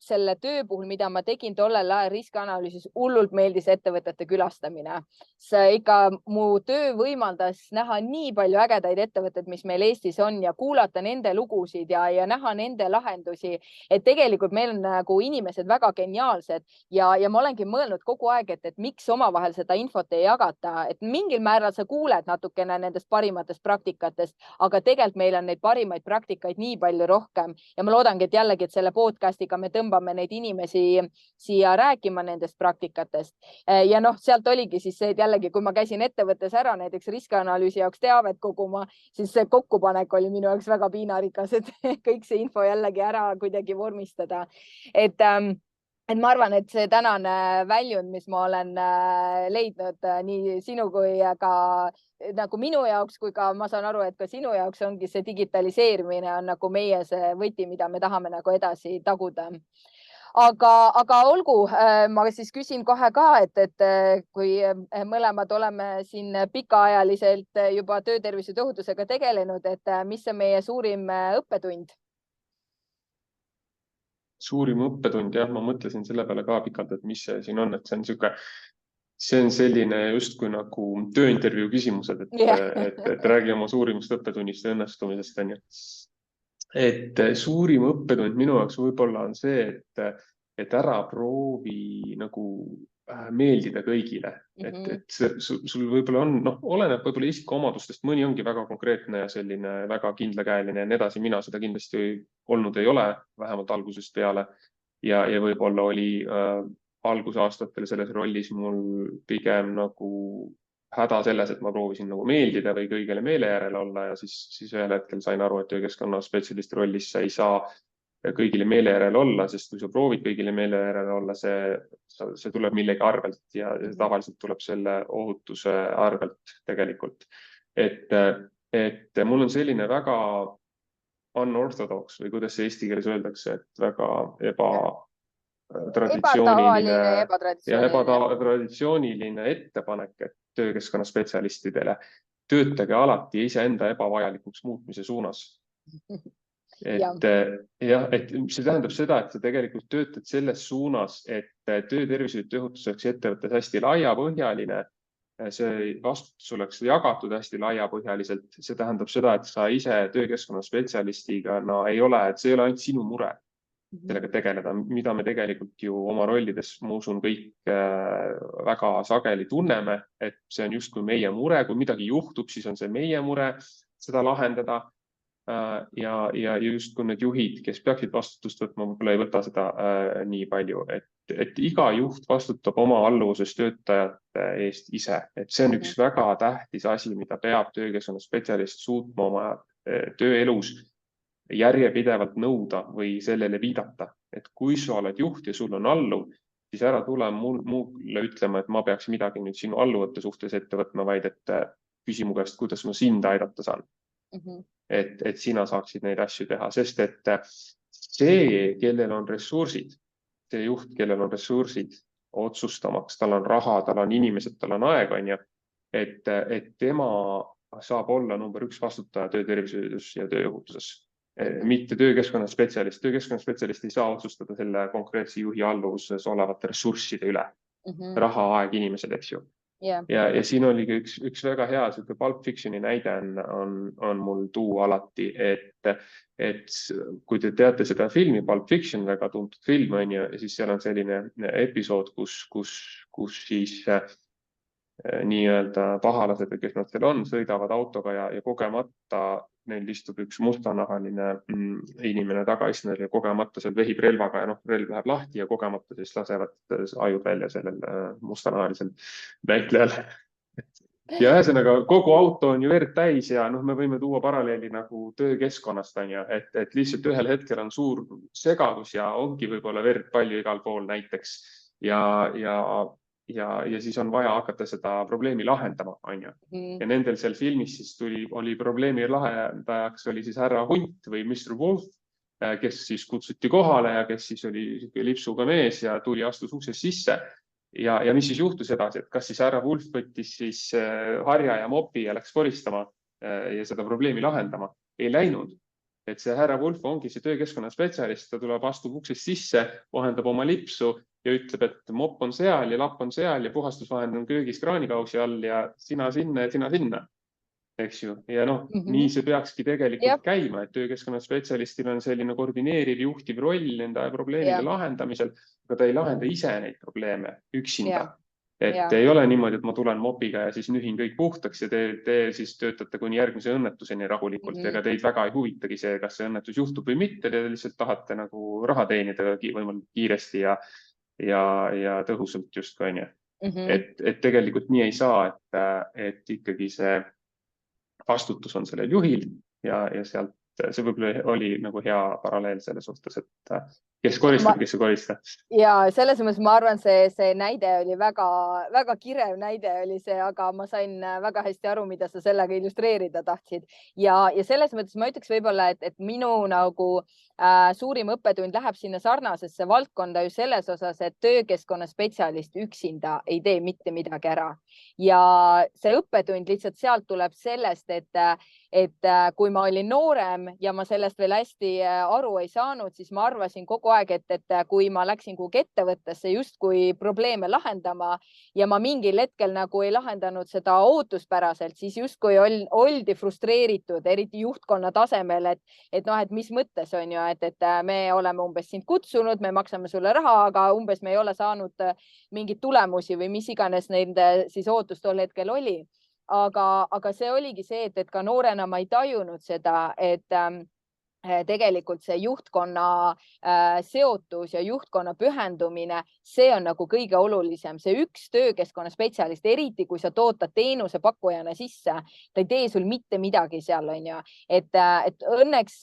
selle töö puhul, mida ma tegin tollel ajal riskianalüüsis, hullult meeldis ettevõtete külastamine. See ikka mu töö võimaldas näha nii palju ägedaid ettevõtteid, mis meil Eestis on ja kuulata nende lugusid ja näha nende lahendusi. Et tegelikult meil on nagu inimesed väga geniaalsed ja ma olengi mõelnud kogu aeg, et miks omavahel seda infot ei jagata, et mingil määral sa kuuled natukene nendest parimatest praktikatest, aga tegelikult meil on neid parimaid praktikaid nii palju rohkem ja ma loodangi, et jällegi, et selle podcastiga me tõmbame neid inimesi siia rääkima nendest praktikatest. Ja noh, sealt oligi siis see, et jällegi, kui ma käisin ettevõttes ära näiteks riskianalüüsi jaoks teavet koguma, siis see kokkupanek oli minu jaoks väga piinarikas, et kõik see info jällegi ära kuidagi vormistada. Et ma arvan, et see tänane väljund, mis ma olen leidnud nii sinu kui ka nagu minu jaoks, kui ka ma saan aru, et ka sinu jaoks ongi see digitaliseerimine on nagu meie see võti, mida me tahame nagu edasi taguda. Aga olgu, ma siis küsin kohe ka, et kui mõlemad oleme siin pikaajaliselt juba töötervise tõhutusega tegelenud, et mis see meie suurim õppetund? Suurim õppetund, jah, ma mõtlesin selle peale ka pikalt, et mis see siin on, et see on selline justkui nagu tööintervjuu küsimused, et räägi oma suurimast õppetunnist ja õnnestumisest, on ju. Et suurim õppetund minu jaoks võib-olla on see, et ära proovi nagu meeldida kõigile, et sul võib-olla on, noh, oleneb võib-olla isikuomadustest, mõni ongi väga konkreetne ja selline väga kindlakäeline ja nii edasi. Mina seda kindlasti olnud ei ole, vähemalt algusest peale ja võib-olla oli algusaastatel selles rollis mul pigem nagu häda selles, et ma proovisin nagu meeldida või kõigile meele järele olla ja siis ühel hetkel sain aru, et töökeskkonna spetsialisti rollis sa ei saa kõigile meele järele olla, sest kui sa proovid kõigile meele järele olla, see tuleb millegi arvelt ja tavaliselt tuleb selle ohutuse arvelt tegelikult. Et mul on selline väga unorthodox või kuidas see eesti keeles öeldakse, et väga ebatraditsiooniline ettepanek, et töökeskkonna spetsialistidele töötage alati iseenda ebavajalikuks muutmise suunas. Et see tähendab seda, et sa tegelikult töötad selles suunas, et töötervise ja tööohutus oleks ettevõttes hästi laiapõhjaline, see vastutus oleks jagatud hästi laiapõhjaliselt. See tähendab seda, et sa ise töökeskkonna spetsialistiga ei ole, et see ei ole ainult sinu mure sellega tegeleda, mida me tegelikult ju oma rollides, ma usun, kõik väga sageli tunneme, et see on justkui meie mure, kui midagi juhtub, siis on see meie mure seda lahendada. Ja justkui need juhid, kes peaksid vastutust võtma, võib-olla ei võta seda nii palju, et iga juht vastutab oma alluvuses töötajate eest ise, et see on üks väga tähtis asi, mida peab töökeskkonna spetsialist suutma oma tööelus järjepidevalt nõuda või sellele viidata, et kui sa oled juht ja sul on alluv, siis ära tule mulle ütlema, et ma peaks midagi nüüd sinu alluvate suhtes ette võtma, vaid et küsi mu käest, kuidas ma sind aidata saan. Et sina saaksid neid asju teha, sest et see, kellel on ressursid, see juht, kellel on ressursid otsustamaks, tal on raha, tal on inimesed, tal on aeg, on ju, et tema saab olla number 1 vastutaja töötervishoius ja tööohutuses, mitte töökeskkonna spetsialist. Töökeskkonna spetsialist ei saa otsustada selle konkreetse juhi alluvuses olevate ressursside üle, raha, aeg, inimesed, eks ju. Ja siin oli üks väga hea Pulp Fictioni näide on mul tuua alati, et kui te teate seda filmi Pulp Fiction, väga tuntud film on ju, siis seal on selline episood, kus siis nii-öelda pahalased, kes nad seal on, sõidavad autoga ja kogemata neil istub üks mustanahaline inimene tagaistmel ja kogemata seal vehib relvaga ja relv läheb lahti ja kogemata siis lasevad ajud välja sellel mustanahalisel väitlejal. Ja ühesõnaga kogu auto on ju verd täis ja me võime tuua paralleeli nagu töökeskkonnast, on ju, et lihtsalt ühel hetkel on suur segadus ja ongi võib-olla verd palju igal pool näiteks ja siis on vaja hakata seda probleemi lahendama, on ju. Ja nendel seal filmis siis oli probleemi lahendajaks oli siis härra Hunt või Mr. Wolf, kes siis kutsuti kohale ja kes siis oli lipsuga mees ja astus uksest sisse. Ja mis siis juhtus edasi, et kas siis härra Wolf võttis siis harja ja mopi ja läks koristama ja seda probleemi lahendama? Ei läinud. Et see härra Wolf ongi see töökeskkonna spetsialist, ta tuleb, astub uksest sisse, vahendab oma lipsu ja ütleb, et mopp on seal ja lapp on seal ja puhastusvahend on köögis kraanikausi all ja sina sinna ja sina sinna. Eks ju. Ja nii see peakski tegelikult käima, et töökeskkonna spetsialistil on selline koordineeriv juhtiv roll nende probleemide lahendamisel, aga ta ei lahenda ise neid probleeme üksinda. Et ei ole niimoodi, et ma tulen mopiga ja siis nühin kõik puhtaks ja te siis töötate kuni järgmise õnnetuseni rahulikult. Ega teid väga ei huvitagi see, kas see õnnetus juhtub või mitte. Te lihtsalt tahate nagu raha teenida võimalikult kiiresti ja tõhusalt just ka, on ju. Et tegelikult nii ei saa, et ikkagi see vastutus on sellel juhil ja sealt see võib-olla oli nagu hea paralleel selles suhtes, et kes koristab, kes ei korista. Ja selles mõttes ma arvan, see näide oli väga kirev näide oli see, aga ma sain väga hästi aru, mida sa sellega illustreerida tahtsid. Ja selles mõttes ma ütleks võib-olla, et minu nagu suurim õppetund läheb sinna sarnasesse valdkonda ju selles osas, et töökeskkonna spetsialist üksinda ei tee mitte midagi ära. Ja see õppetund lihtsalt sealt tuleb sellest, et kui ma olin noorem ja ma sellest veel hästi aru ei saanud, siis ma arvasin kogu aeg, et kui ma läksin kuhugi ettevõttesse justkui probleeme lahendama ja ma mingil hetkel nagu ei lahendanud seda ootuspäraselt, siis justkui oldi frustreeritud, eriti juhtkonna tasemel, et mis mõttes on ju, et me oleme umbes sind kutsunud, me maksame sulle raha, aga umbes me ei ole saanud mingeid tulemusi või mis iganes nende siis ootus tol hetkel oli. Aga see oligi see, et ka noorena ma ei tajunud seda, et tegelikult see juhtkonna seotus ja juhtkonna pühendumine, see on nagu kõige olulisem. See üks töökeskkonna spetsialist, eriti kui sa tootad teenuse pakkujana sisse, ta ei tee sul mitte midagi seal, on ju. Et õnneks,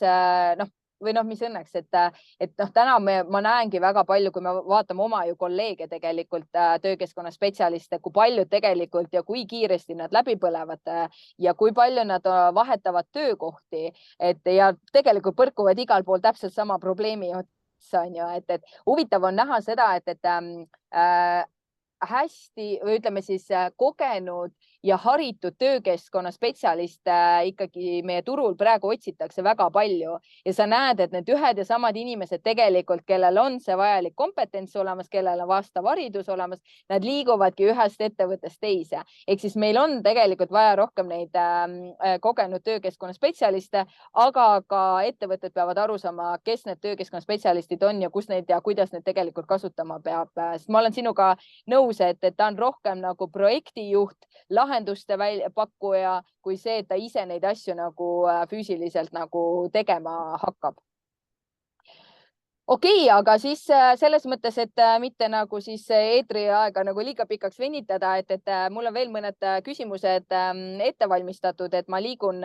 või mis õnneks, et täna ma näengi väga palju, kui me vaatame oma ju kolleege tegelikult töökeskkonna spetsialiste, kui palju tegelikult ja kui kiiresti nad läbi põlevad ja kui palju nad vahetavad töökohti ja tegelikult põrkuvad igal pool täpselt sama probleemi otsa, on ju, et huvitav on näha seda, et hästi või ütleme siis kogenud ja haritud töökeskkonna spetsialiste ikkagi meie turul praegu otsitakse väga palju ja sa näed, et need ühed ja samad inimesed tegelikult, kellel on see vajalik kompetents olemas, kellel on vastav haridus olemas, nad liiguvadki ühest ettevõttest teise. Ehk siis meil on tegelikult vaja rohkem neid kogenud töökeskkonna spetsialiste, aga ka ettevõtted peavad aru saama, kes need töökeskkonna spetsialistid on ja kus neid ja kuidas need tegelikult kasutama peab. Sest ma olen sinuga nõus, et ta on rohkem nagu projektijuht, lahenduste pakkuja, kui see, et ta ise neid asju nagu füüsiliselt nagu tegema hakkab. Okei, aga siis selles mõttes, et mitte nagu siis eetri aega nagu liiga pikaks venitada, et mul on veel mõned küsimused ette valmistatud, et ma liigun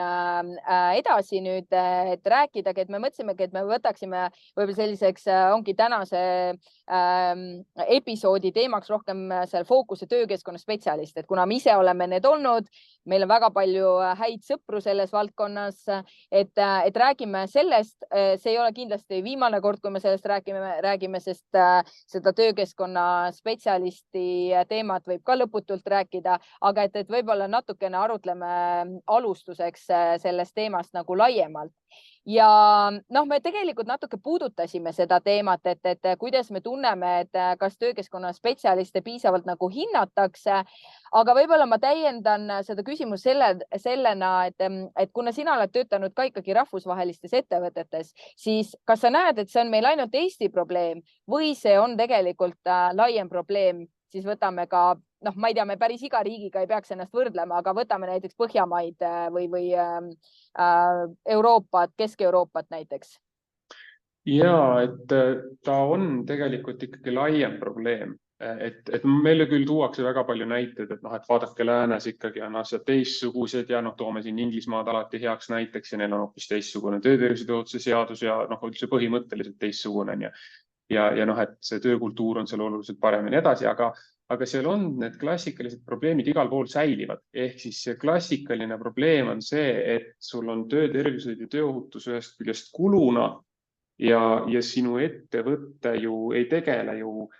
edasi nüüd, et rääkidagi, et me mõtlesimegi, et me võtaksime võib-olla selliseks ongi tänase episoodi teemaks rohkem seal fookuse töökeskkonna spetsialist, et kuna me ise oleme need olnud, meil on väga palju häid sõpru selles valdkonnas, et räägime sellest, see ei ole kindlasti viimane kord, kui me sellest räägime, sest seda töökeskkonna spetsialisti teemat võib ka lõputult rääkida, aga et võib-olla natukene arutleme alustuseks sellest teemast nagu laiemalt. Ja me tegelikult natuke puudutasime seda teemat, et kuidas me tunneme, et kas töökeskkonna spetsialiste piisavalt nagu hinnatakse, aga võib-olla ma täiendan seda küsimust sellena, et kuna sina oled töötanud ka ikkagi rahvusvahelistes ettevõtetes, siis kas sa näed, et see on meil ainult Eesti probleem või see on tegelikult laiem probleem, siis võtame ka noh, ma ei tea, me päris iga riigiga ei peaks ennast võrdlema, aga võtame näiteks Põhjamaid või Euroopat, Kesk-Euroopat näiteks. Ja, et ta on tegelikult ikkagi laiem probleem. Et meile küll tuuakse väga palju näiteid, et noh, et vaadake läänes ikkagi on asjad teistsugused ja noh, toome siin Inglismaad alati heaks näiteks ja neil on hoopis teistsugune töötervishoiutuse seadus ja noh, üldse põhimõtteliselt teistsugune ja noh, et see töökultuur on seal oluliselt parem ja nii edasi, aga seal on need klassikalised probleemid igal pool säilivad. Ehk siis see klassikaline probleem on see, et sul on töötervishoid ja tööohutus ühest küljest kuluna ja sinu ettevõte ju ei tegele ju,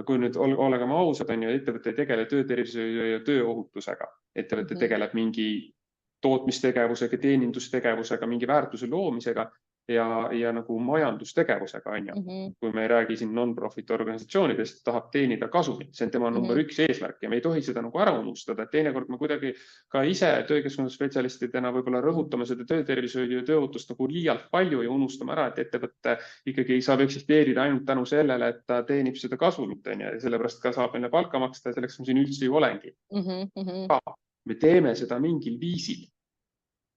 kui nüüd oleme ausad, on ju, ettevõte ei tegele töötervishoiu ja tööohutusega. Ettevõte tegeleb mingi tootmistegevusega, teenindustegevusega, mingi väärtuse loomisega ja nagu majandustegevusega, on ju. Kui me ei räägi siin non-profit organisatsioonidest, tahab teenida kasumit. See on tema number 1 eesmärk ja me ei tohi seda nagu ära unustada. Teinekord me kuidagi ka ise töökeskkonnaspetsialistidena võib-olla rõhutame seda töötervishoiu ja tööohutust nagu liialt palju ja unustame ära, et ettevõte ikkagi saab eksisteerida ainult tänu sellele, et ta teenib seda kasumit, on ju, ja sellepärast ka saab meile palka maksta ja selleks ma siin üldse ju olengi. Me teeme seda mingil viisil.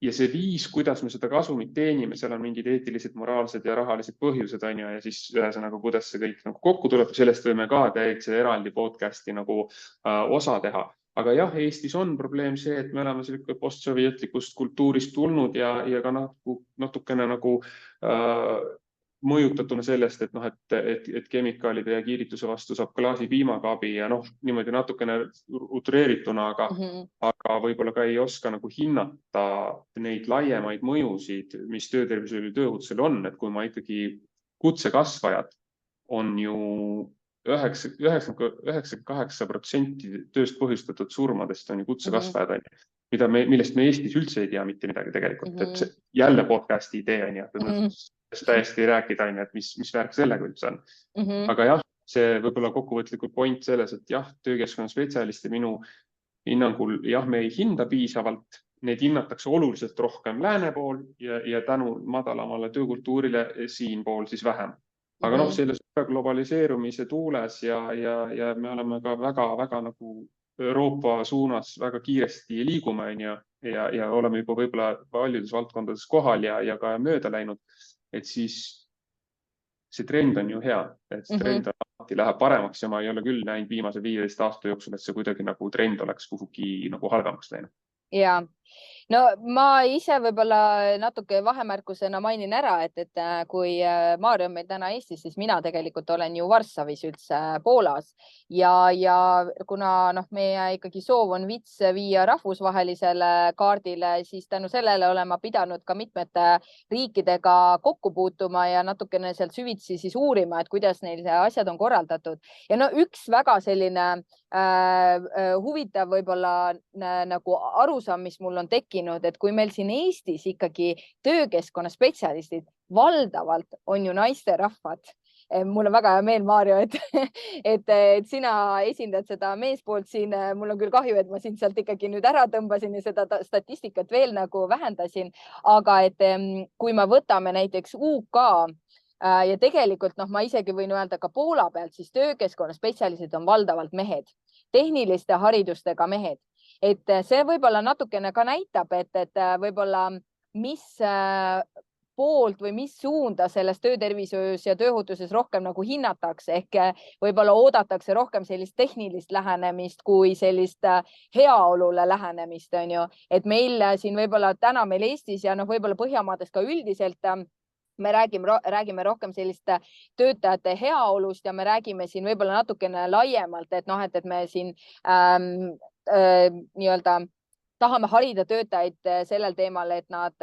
Ja see viis, kuidas me seda kasumit teenime, seal on mingid eetilised, moraalsed ja rahalised põhjused, on ju, ja siis ühesõnaga, kuidas see kõik nagu kokku tuleb, sellest võime ka täiesti eraldi podcasti nagu osa teha. Aga jah, Eestis on probleem see, et me oleme selline postsovjetlikust kultuurist tulnud ja ka natukene nagu mõjutatuna sellest, et noh, et kemikaalide ja kiirituse vastu saab klaasi piimakaabi ja noh, niimoodi natukene utreerituna, aga võib-olla ka ei oska nagu hinnata neid laiemaid mõjusid, mis töötervishoiul ja tööohutusel on, et kui ma ikkagi kutsekasvajad on ju 98% tööst põhjustatud surmadest on ju kutsekasvajad, millest me Eestis üldse ei tea mitte midagi tegelikult, et jälle podcasti idee on ju, täiesti rääkida, et mis värk sellega üldse on. Aga jah, see võib-olla kokkuvõtlikult point selles, et jah, töökeskkonna spetsialisti minu hinnangul jah, me ei hinda piisavalt, neid hinnatakse oluliselt rohkem lääne pool ja tänu madalamale töökultuurile siin pool siis vähem. Aga noh, selles globaliseerumise tuules ja me oleme ka väga nagu Euroopa suunas väga kiiresti liigume ja oleme juba võib-olla paljudes valdkondades kohal ja ka mööda läinud. Et siis see trend on ju hea, et see trend alati läheb paremaks ja ma ei ole küll näinud viimase 15 aasta jooksul, et see kuidagi nagu trend oleks kuhugi nagu halvemaks läinud. Ja, no ma ise võib-olla natuke vahemärkusena mainin ära, et kui Maarja on meil täna Eestis, siis mina tegelikult olen ju Varssavis üldse Poolas ja kuna meie ikkagi soov on VITS viia rahvusvahelisele kaardile, siis tänu sellele olen ma pidanud ka mitmete riikidega kokku puutuma ja natukene sealt süvitsi siis uurima, et kuidas neil asjad on korraldatud. Ja no üks väga selline huvitav võib-olla nagu arusaam, mis mul on tekkinud, et kui meil siin Eestis ikkagi töökeskkonna spetsialistid valdavalt on ju naisterahvad. Mul on väga hea meel, Maarjo, et sina esindad seda meespoolt siin. Mul on küll kahju, et ma sind sealt ikkagi nüüd ära tõmbasin ja seda statistikat veel nagu vähendasin. Aga et kui me võtame näiteks UK ja tegelikult ma isegi võin öelda ka Poola pealt, siis töökeskkonna spetsialistid on valdavalt mehed, tehniliste haridustega mehed. Et see võib-olla natukene ka näitab, et võib-olla mis poolt või mis suunda selles töötervishoius ja tööohutuses rohkem nagu hinnatakse, ehk võib-olla oodatakse rohkem sellist tehnilist lähenemist kui sellist heaolule lähenemist, on ju. Et meil siin võib-olla täna meil Eestis ja võib-olla Põhjamaades ka üldiselt me räägime rohkem sellist töötajate heaolust ja me räägime siin võib-olla natukene laiemalt, et me siin nii-öelda tahame harida töötajaid sellel teemal, et nad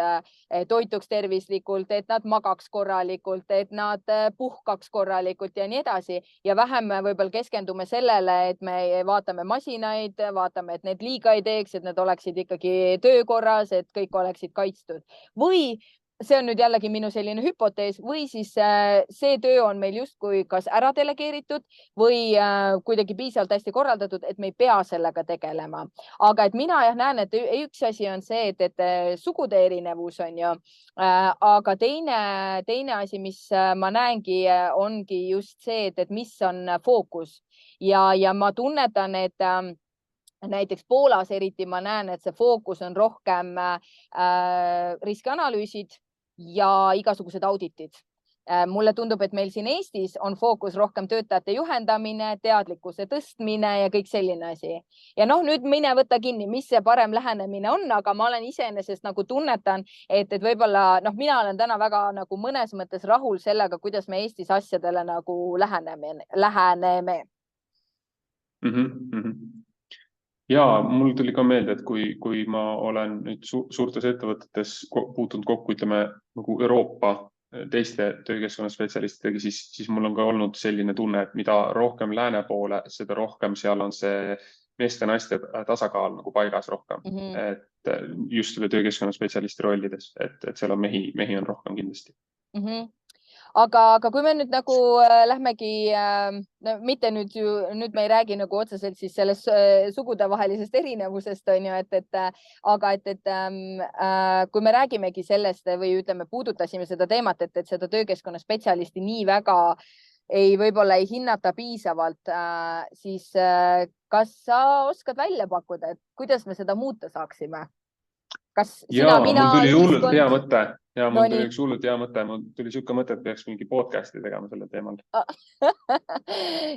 toituks tervislikult, et nad magaks korralikult, et nad puhkaks korralikult ja nii edasi. Ja vähem võib-olla keskendume sellele, et me vaatame masinaid, vaatame, et need liiga ei teeks, et need oleksid ikkagi töökorras, et kõik oleksid kaitstud. Või see on nüüd jällegi minu selline hüpotees või siis see töö on meil justkui kas ära delegeeritud või kuidagi piisavalt hästi korraldatud, et me ei pea sellega tegelema. Aga et mina näen, et üks asi on see, et sugude erinevus on ju, aga teine asi, mis ma näengi, ongi just see, et mis on fookus ja ma tunnetan, et näiteks Poolas eriti ma näen, et see fookus on rohkem riskianalüüsid ja igasugused auditid. Mulle tundub, et meil siin Eestis on fookus rohkem töötajate juhendamine, teadlikkuse tõstmine ja kõik selline asi. Ja nüüd mine võtta kinni, mis see parem lähenemine on, aga ma olen iseenesest nagu tunnetan, et võib-olla mina olen täna väga nagu mõnes mõttes rahul sellega, kuidas me Eestis asjadele nagu läheneme. Ja mul tuli ka meelde, et kui ma olen nüüd suurtes ettevõtetes puutunud kokku, ütleme nagu Euroopa teiste töökeskkonna spetsialistidega, siis mul on ka olnud selline tunne, et mida rohkem lääne poole, seda rohkem seal on see meeste-naiste tasakaal nagu paigas rohkem. Et just selle töökeskkonna spetsialisti rollides, et seal on mehi on rohkem kindlasti. Aga kui me nüüd nagu lähmegi, mitte nüüd me ei räägi nagu otseselt siis sellest sugudevahelisest erinevusest, on ju, aga kui me räägimegi sellest või ütleme, puudutasime seda teemat, et seda töökeskkonna spetsialisti nii väga võib-olla ei hinnata piisavalt, siis kas sa oskad välja pakkuda, et kuidas me seda muuta saaksime? Kas sina, mina, mul tuli hullult hea mõte. Mul tuli üks hullult hea mõte. Mul tuli siuke mõte, et peaks mingi podcasti tegema selle teemal.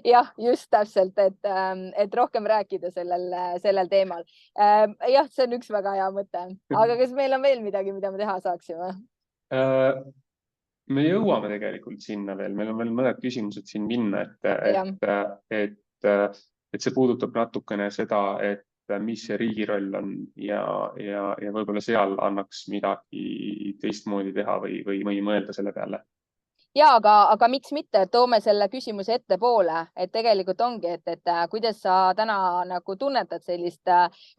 Jah, just täpselt, et rohkem rääkida sellel teemal. Jah, see on üks väga hea mõte. Aga kas meil on veel midagi, mida me teha saaksime? Me jõuame tegelikult sinna veel. Meil on veel mõned küsimused siin minna, et see puudutab natukene seda, et mis see riigi roll on ja võib-olla seal annaks midagi teistmoodi teha või mõelda selle peale. Ja, aga miks mitte, toome selle küsimuse ettepoole, et tegelikult ongi, et kuidas sa täna nagu tunnetad sellist,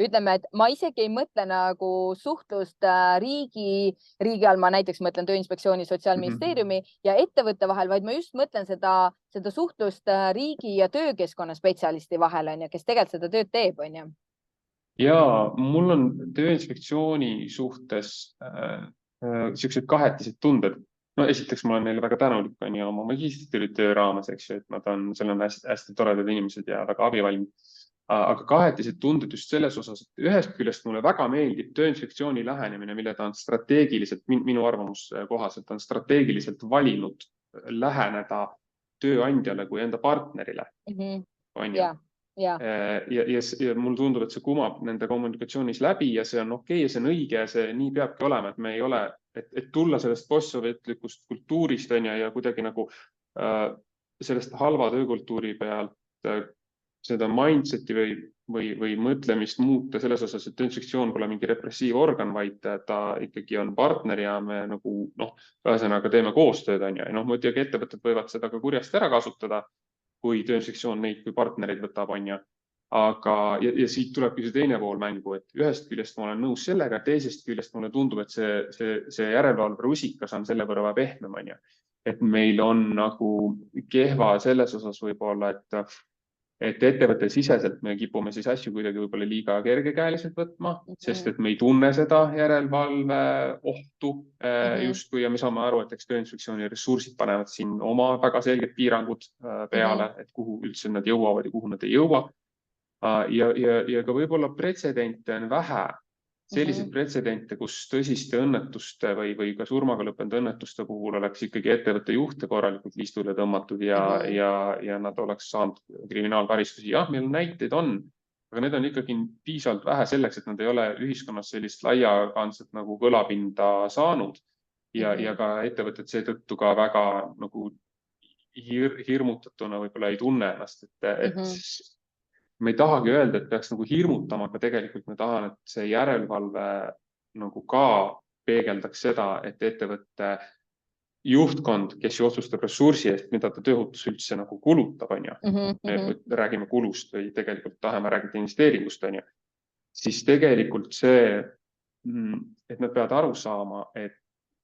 ütleme, et ma isegi ei mõtle nagu suhtlust riigi all, ma näiteks mõtlen Tööinspektsiooni, Sotsiaalministeeriumi ja ettevõtte vahel, vaid ma just mõtlen seda suhtlust riigi ja töökeskkonna spetsialisti vahel, kes tegelikult seda tööd teeb, on ju. Ja mul on Tööinspektsiooni suhtes sellised kahetised tunded. No esiteks ma olen neile väga tänulik oma magistritöö raames, et nad on hästi toredad inimesed ja väga abivalmid. Aga kahetised tunded just selles osas, et ühest küljest mulle väga meeldib Tööinspektsiooni lähenemine, mille ta on strateegiliselt, minu arvamus kohaselt, on strateegiliselt valinud läheneda tööandjale kui enda partnerile. On ju? Ja mul tundub, et see kumab nende kommunikatsioonis läbi ja see on okei ja see on õige ja see nii peabki olema, et me ei ole, et tulla sellest postsovetlikust kultuurist ja kuidagi nagu sellest halva töökultuuri pealt seda mindseti või mõtlemist muuta selles osas, et Tööinspektsioon pole mingi repressiivorgan, vaid ta ikkagi on partner ja me nagu ühesõnaga teeme koostööd ja muidugi ettevõtted võivad seda ka kurjasti ära kasutada, kui Tööinspektsioon neid kui partnereid võtab, aga siit tulebki see teine pool mängu, et ühest küljest ma olen nõus sellega, teisest küljest mulle tundub, et see järelevalve rusikas on selle võrra pehmem, et meil on nagu kehva selles osas võib-olla, et ettevõtte siseselt me kipume siis asju kuidagi võib-olla liiga kergekäeliselt võtma, sest et me ei tunne seda järelevalve ohtu justkui ja me saame aru, et eks Tööinspektsiooni ressursid panevad siin oma väga selged piirangud peale, et kuhu üldse nad jõuavad ja kuhu nad ei jõua. Ja ka võib-olla pretsedente on vähe, selliseid pretsedente, kus tõsiste õnnetuste või ka surmaga lõppenud õnnetuste puhul oleks ikkagi ettevõtte juhte korralikult liistule tõmmatud ja nad oleks saanud kriminaalkaristusi. Jah, meil näiteid on, aga need on ikkagi piisavalt vähe selleks, et nad ei ole ühiskonnas sellist laiakandset nagu kõlapinda saanud ja ka ettevõtted seetõttu ka väga nagu hirmutatuna võib-olla ei tunne ennast, et me ei tahagi öelda, et peaks nagu hirmutama, aga tegelikult me tahan, et see järelevalve nagu ka peegeldaks seda, et ettevõtte juhtkond, kes ju otsustab ressursi eest, mida ta tööohutus üldse nagu kulutab, räägime kulust või tegelikult tahame räägida investeeringust, siis tegelikult see, et nad peavad aru saama, et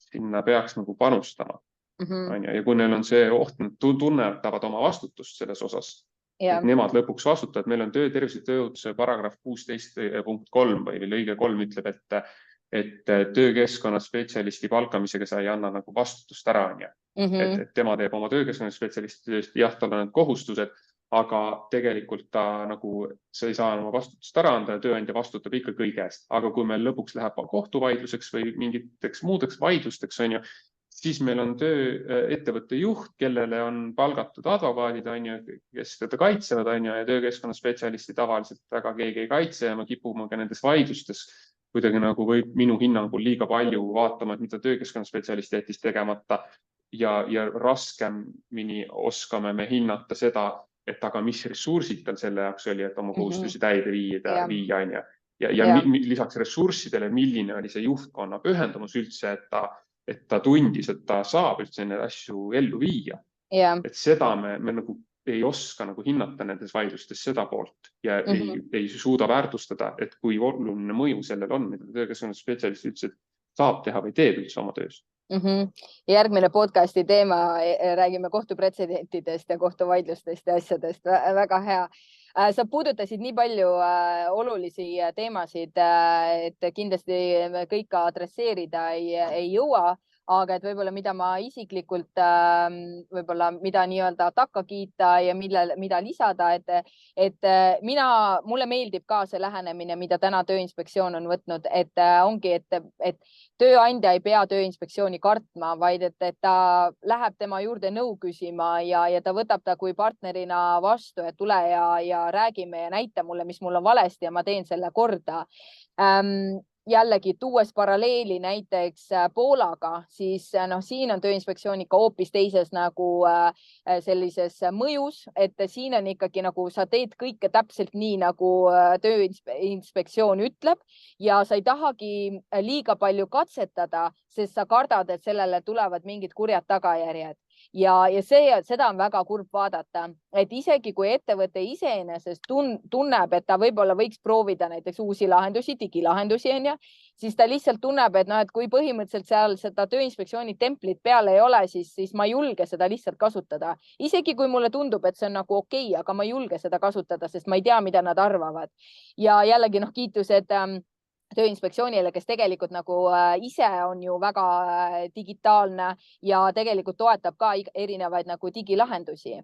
sinna peaks nagu panustama. Ja kui neil on see oht, nad tunnetavad oma vastutust selles osas, et nemad lõpuks vastutavad. Meil on töötervise ja tööohutuse paragrahv 16.3 või lõige 3 ütleb, et töökeskkonna spetsialisti palkamisega sa ei anna nagu vastutust ära. Et tema teeb oma töökeskkonna spetsialisti tööst, jah, tal on need kohustused, aga tegelikult ta nagu, sa ei saa oma vastutust ära anda ja tööandja vastutab ikka kõige eest. Aga kui meil lõpuks läheb kohtuvaidluseks või mingiteks muudeks vaidlusteks, on ju, siis meil on ettevõtte juht, kellele on palgatud advokaadid, on ju, kes teda kaitsevad, on ju, ja töökeskkonna spetsialisti tavaliselt väga keegi ei kaitse ja me kipume ka nendes vaidlustes kuidagi nagu võib minu hinnangul liiga palju vaatama, et mida töökeskkonna spetsialist jättis tegemata ja raskemini oskame me hinnata seda, et aga mis ressursid tal selle jaoks oli, et oma kohustusi täide viia, on ju. Ja lisaks ressurssidele, milline oli see juhtkonna pühendumus üldse, et ta tundis, et ta saab üldse neid asju ellu viia. Et seda me nagu ei oska nagu hinnata nendes vaidlustes seda poolt ja ei suuda väärtustada, et kui oluline mõju sellel on, mida töökeskkonna spetsialist üldse saab teha või teeb üldse oma töös. Järgmine podcasti teema, räägime kohtupretsedentidest ja kohtuvaidlustest ja asjadest. Väga hea. Sa puudutasid nii palju olulisi teemasid, et kindlasti kõik adresseerida ei jõua, aga et võib-olla mida ma isiklikult võib-olla mida nii-öelda takka kiita ja mida lisada, et mulle meeldib ka see lähenemine, mida täna Tööinspektsioon on võtnud, et ongi, et tööandja ei pea Tööinspektsiooni kartma, vaid et ta läheb tema juurde nõu küsima ja ta võtab ta kui partnerina vastu, et tule ja räägime ja näita mulle, mis mul on valesti ja ma teen selle korda. Jällegi tuues paralleeli näiteks Poolaga, siis siin on Tööinspektsioon ikka hoopis teises nagu sellises mõjus, et siin on ikkagi nagu sa teed kõike täpselt nii, nagu Tööinspektsioon ütleb ja sa ei tahagi liiga palju katsetada, sest sa kardad, et sellele tulevad mingid kurjad tagajärjed. Ja seda on väga kurb vaadata, et isegi kui ettevõte iseenesest tunneb, et ta võib-olla võiks proovida näiteks uusi lahendusi, digilahendusi, siis ta lihtsalt tunneb, et kui põhimõtteliselt seal seda Tööinspektsiooni templit peal ei ole, siis ma ei julge seda lihtsalt kasutada. Isegi kui mulle tundub, et see on nagu okei, aga ma ei julge seda kasutada, sest ma ei tea, mida nad arvavad. Ja jällegi kiitused Tööinspektsioonile, kes tegelikult nagu ise on ju väga digitaalne ja tegelikult toetab ka erinevaid nagu digilahendusi.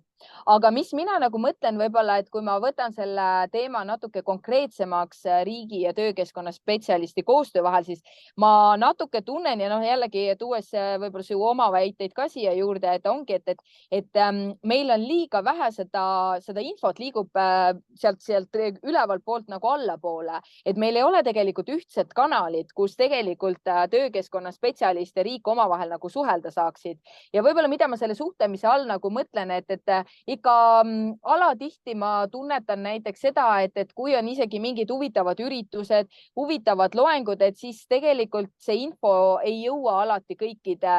Aga mis mina nagu mõtlen võib-olla, et kui ma võtan selle teema natuke konkreetsemaks riigi ja töökeskkonna spetsialisti koostöö vahel, siis ma natuke tunnen ja jällegi tuues võib-olla su oma väiteid ka siia juurde, et ongi, et meil on liiga vähe seda infot liigub sealt ülevalt poolt nagu allapoole, et meil ei ole tegelikult ühtsed kanalid, kus tegelikult töökeskkonna spetsialiste riik omavahel nagu suhelda saaksid. Ja võib-olla mida ma selle suhtlemise all nagu mõtlen, et ikka alatihti ma tunnetan näiteks seda, et kui on isegi mingid huvitavad üritused, huvitavad loengud, et siis tegelikult see info ei jõua alati kõikide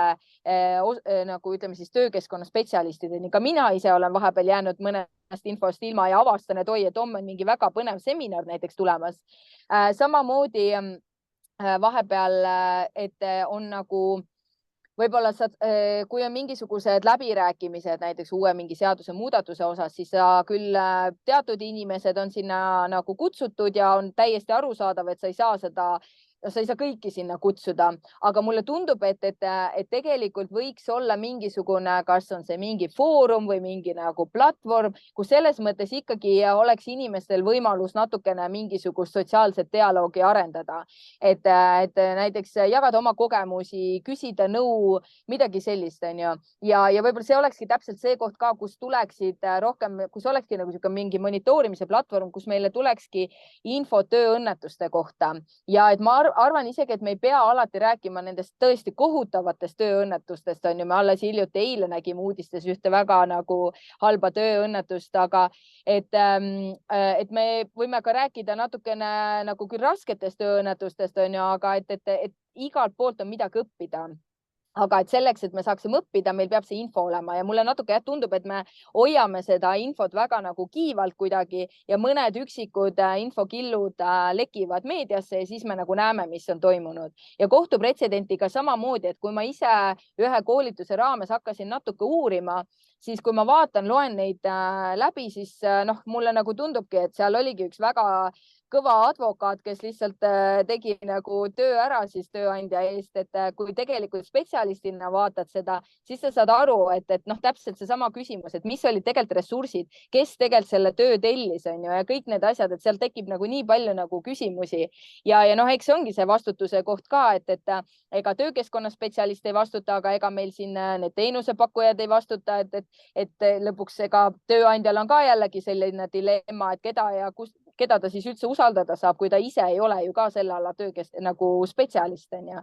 nagu ütleme siis töökeskkonna spetsialistideni. Ka mina ise olen vahepeal jäänud mõnest infost ilma ja avastan, et homme on mingi väga põnev seminar näiteks tulemas. Samamoodi vahepeal, et on nagu võib-olla kui on mingisugused läbirääkimised näiteks uue mingi seaduse muudatuse osas, siis küll teatud inimesed on sinna nagu kutsutud ja on täiesti arusaadav, et sa ei saa kõiki sinna kutsuda, aga mulle tundub, et tegelikult võiks olla mingisugune, kas on see mingi foorum või mingi nagu platvorm, kus selles mõttes ikkagi oleks inimestel võimalus natukene mingisugust sotsiaalset dialoogi arendada. Et näiteks jagada oma kogemusi, küsida nõu, midagi sellist, on ju. Ja võib-olla see olekski täpselt see koht ka, kus tuleksid rohkem, kus olekski nagu mingi monitoorimise platvorm, kus meile tulekski info tööõnnetuste kohta. Ja et ma arvan isegi, et me ei pea alati rääkima nendest tõesti kohutavatest tööõnnetustest, on ju, me alles hiljuti eile nägime uudistes ühte väga nagu halba tööõnnetust, aga et me võime ka rääkida natukene nagu küll rasketest tööõnnetustest, on ju, aga et igalt poolt on midagi õppida. Aga et selleks, et me saaksime õppida, meil peab see info olema ja mulle natuke tundub, et me hoiame seda infot väga nagu kiivalt kuidagi ja mõned üksikud infokillud lekivad meediasse ja siis me nagu näeme, mis on toimunud. Ja kohtupretsedentiga samamoodi, et kui ma ise ühe koolituse raames hakkasin natuke uurima, siis kui ma loen neid läbi, siis mulle nagu tundubki, et seal oligi üks väga kõva advokaat, kes lihtsalt tegi nagu töö ära siis tööandja eest, et kui tegelikult spetsialistina vaatad seda, siis sa saad aru, et noh, täpselt seesama küsimus, et mis olid tegelikult ressursid, kes tegelikult selle töö tellis, on ju, ja kõik need asjad, et seal tekib nagu nii palju nagu küsimusi ja noh, eks see ongi see vastutuse koht ka, et ega töökeskkonna spetsialist ei vastuta, aga ega meil siin need teenusepakkujad ei vastuta, et lõpuks ega tööandjal on ka jällegi selline dilemma, et keda ta siis üldse usaldada saab, kui ta ise ei ole ju ka selle ala nagu spetsialist, on ju.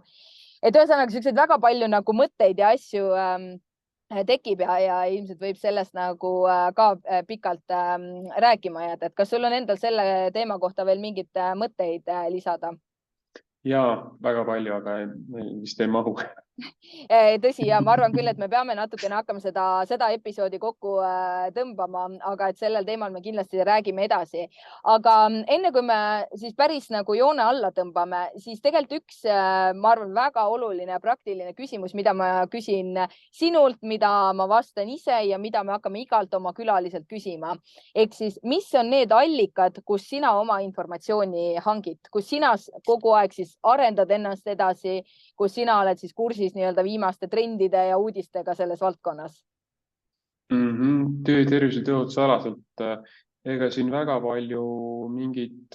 Et ühesõnaga selliseid väga palju nagu mõtteid ja asju tekib ja ilmselt võib sellest nagu ka pikalt rääkima jääda. Et kas sul on endal selle teema kohta veel mingeid mõtteid lisada? Jaa, väga palju, aga vist ei mahu. Tõsi, ja ma arvan küll, et me peame natukene hakkama seda episoodi kokku tõmbama, aga et sellel teemal me kindlasti räägime edasi. Aga enne kui me siis päris nagu joone alla tõmbame, siis tegelikult üks, ma arvan, väga oluline ja praktiline küsimus, mida ma küsin sinult, mida ma vastan ise ja mida me hakkame igalt oma külaliselt küsima. Ehk siis, mis on need allikad, kus sina oma informatsiooni hangid, kus sina kogu aeg siis arendad ennast edasi, kus sina oled siis kursis nii-öelda viimaste trendide ja uudistega selles valdkonnas? Tervise tööotuse alaselt. Ega siin väga palju mingeid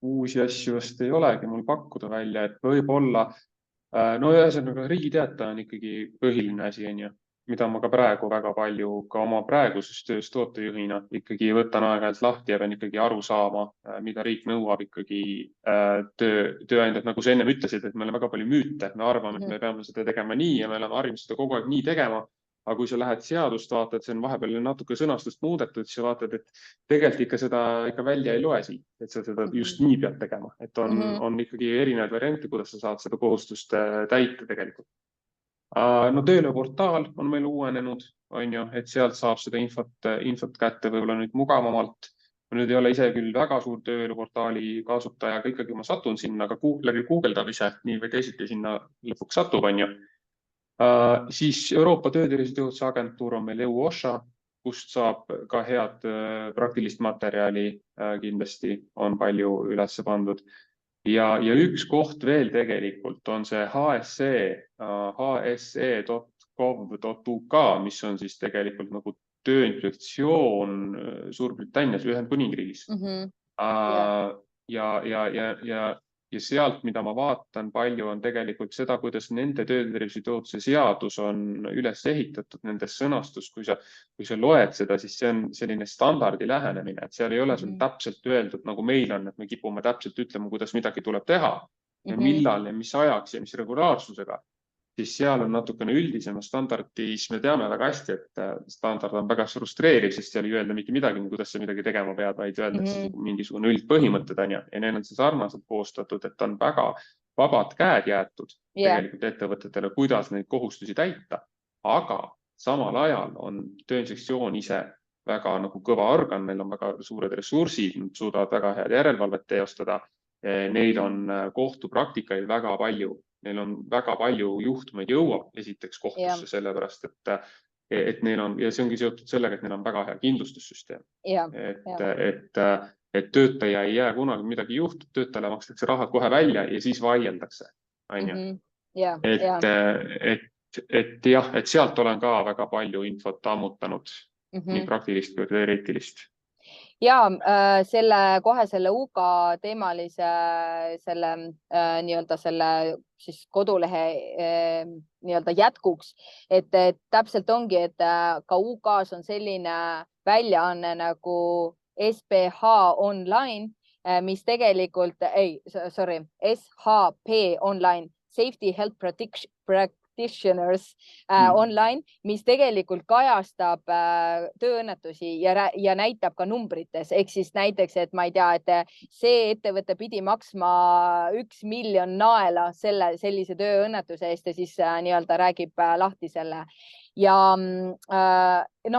uusi asju vast ei olegi mul pakkuda välja, et võib-olla, no ühesõnaga riigiteataja on ikkagi põhiline asi, on ju, mida ma ka praegu väga palju ka oma praeguses töös tootejuhina ikkagi võtan aeg-ajalt lahti ja pean ikkagi aru saama, mida riik nõuab ikkagi tööandjad, nagu sa ennem ütlesid, et meil on väga palju müüte, me arvame, et me peame seda tegema nii ja me oleme harjunud seda kogu aeg nii tegema. Aga kui sa lähed seadust vaatad, see on vahepeal natuke sõnastust muudetud, siis sa vaatad, et tegelikult ikka seda ikka välja ei loe siit, et sa seda just nii pead tegema, et on ikkagi erinevaid variante, kuidas sa saad seda kohustust täita tegelikult. No tööleportaal on meil uuenenud, on ju, et sealt saab seda infot kätte võib-olla nüüd mugavamalt. Ma nüüd ei ole ise küll väga suur tööleportaali kasutaja, aga ikkagi ma satun sinna, aga läbi guugeldamise nii või teisiti sinna lõpuks satub, on ju. Siis Euroopa Töötervise Tööotuse Agentuur on meil EU-OSHA, kust saab ka head praktilist materjali kindlasti on palju üles pandud. Ja üks koht veel tegelikult on see hse.gov.uk, mis on siis tegelikult nagu tööinspektsioon Suurbritannias, Ühendkuningriigis. Ja sealt, mida ma vaatan palju, on tegelikult seda, kuidas nende töötervise tööotuse seadus on üles ehitatud, nendes sõnastus, kui sa loed seda, siis see on selline standardi lähenemine, et seal ei ole sul täpselt öeldud, nagu meil on, et me kipume täpselt ütlema, kuidas midagi tuleb teha ja millal ja mis ajaks ja mis regulaarsusega. Siis seal on natukene üldisema standardis, me teame väga hästi, et standard on väga frustreeriv, sest seal ei öelda mitte midagi, kuidas sa midagi tegema pead, vaid öeldakse mingisugune üldpõhimõtted on ja neil on see sarnaselt koostatud, et on väga vabad käed jäetud tegelikult ettevõtetele, kuidas neid kohustusi täita, aga samal ajal on Tööinspektsioon ise väga nagu kõva organ, neil on väga suured ressursid, nad suudavad väga head järelevalvet teostada, neil on kohtupraktikaid väga palju. Neil on väga palju juhtumeid jõuab esiteks kohtusse sellepärast, et neil on, ja see ongi seotud sellega, et neil on väga hea kindlustussüsteem. Et töötaja ei jää kunagi midagi juhtub, töötajale makstakse rahad kohe välja ja siis vaieldakse. Et sealt olen ka väga palju infot ammutanud, nii praktilist kui teoreetilist. Ja kohe selle UK teemalise selle nii-öelda selle siis kodulehe nii-öelda jätkuks, et täpselt ongi, et ka UK-s on selline väljaanne nagu SPH Online, mis tegelikult, SHP Online, Safety Health Practitioners online, mis tegelikult kajastab tööõnnetusi ja näitab ka numbrites. Ehk siis näiteks, et ma ei tea, et see ettevõte pidi maksma 1 miljon naela sellise tööõnnetuse eest ja siis nii-öelda räägib lahti selle. Ja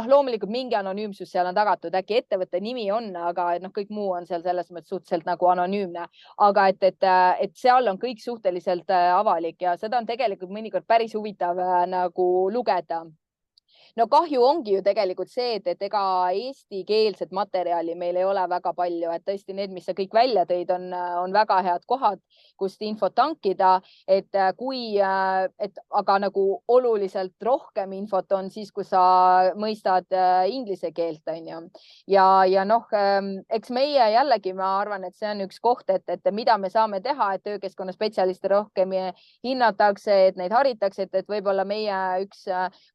loomulikult mingi anonüümsus seal on tagatud, äkki ettevõtte nimi on, aga kõik muu on seal selles mõttes suhteliselt nagu anonüümne. Aga et seal on kõik suhteliselt avalik ja seda on tegelikult mõnikord päris huvitav nagu lugeda. no kahju ongi ju tegelikult see, et ega eestikeelset materjali meil ei ole väga palju, et tõesti need, mis sa kõik välja tõid, on väga head kohad, kust infot tankida, et aga nagu oluliselt rohkem infot on siis, kui sa mõistad inglise keelt, on ju. Ja noh, eks meie jällegi, ma arvan, et see on üks koht, et mida me saame teha, et töökeskkonna spetsialiste rohkem hinnatakse, et neid haritakse, et võib-olla meie üks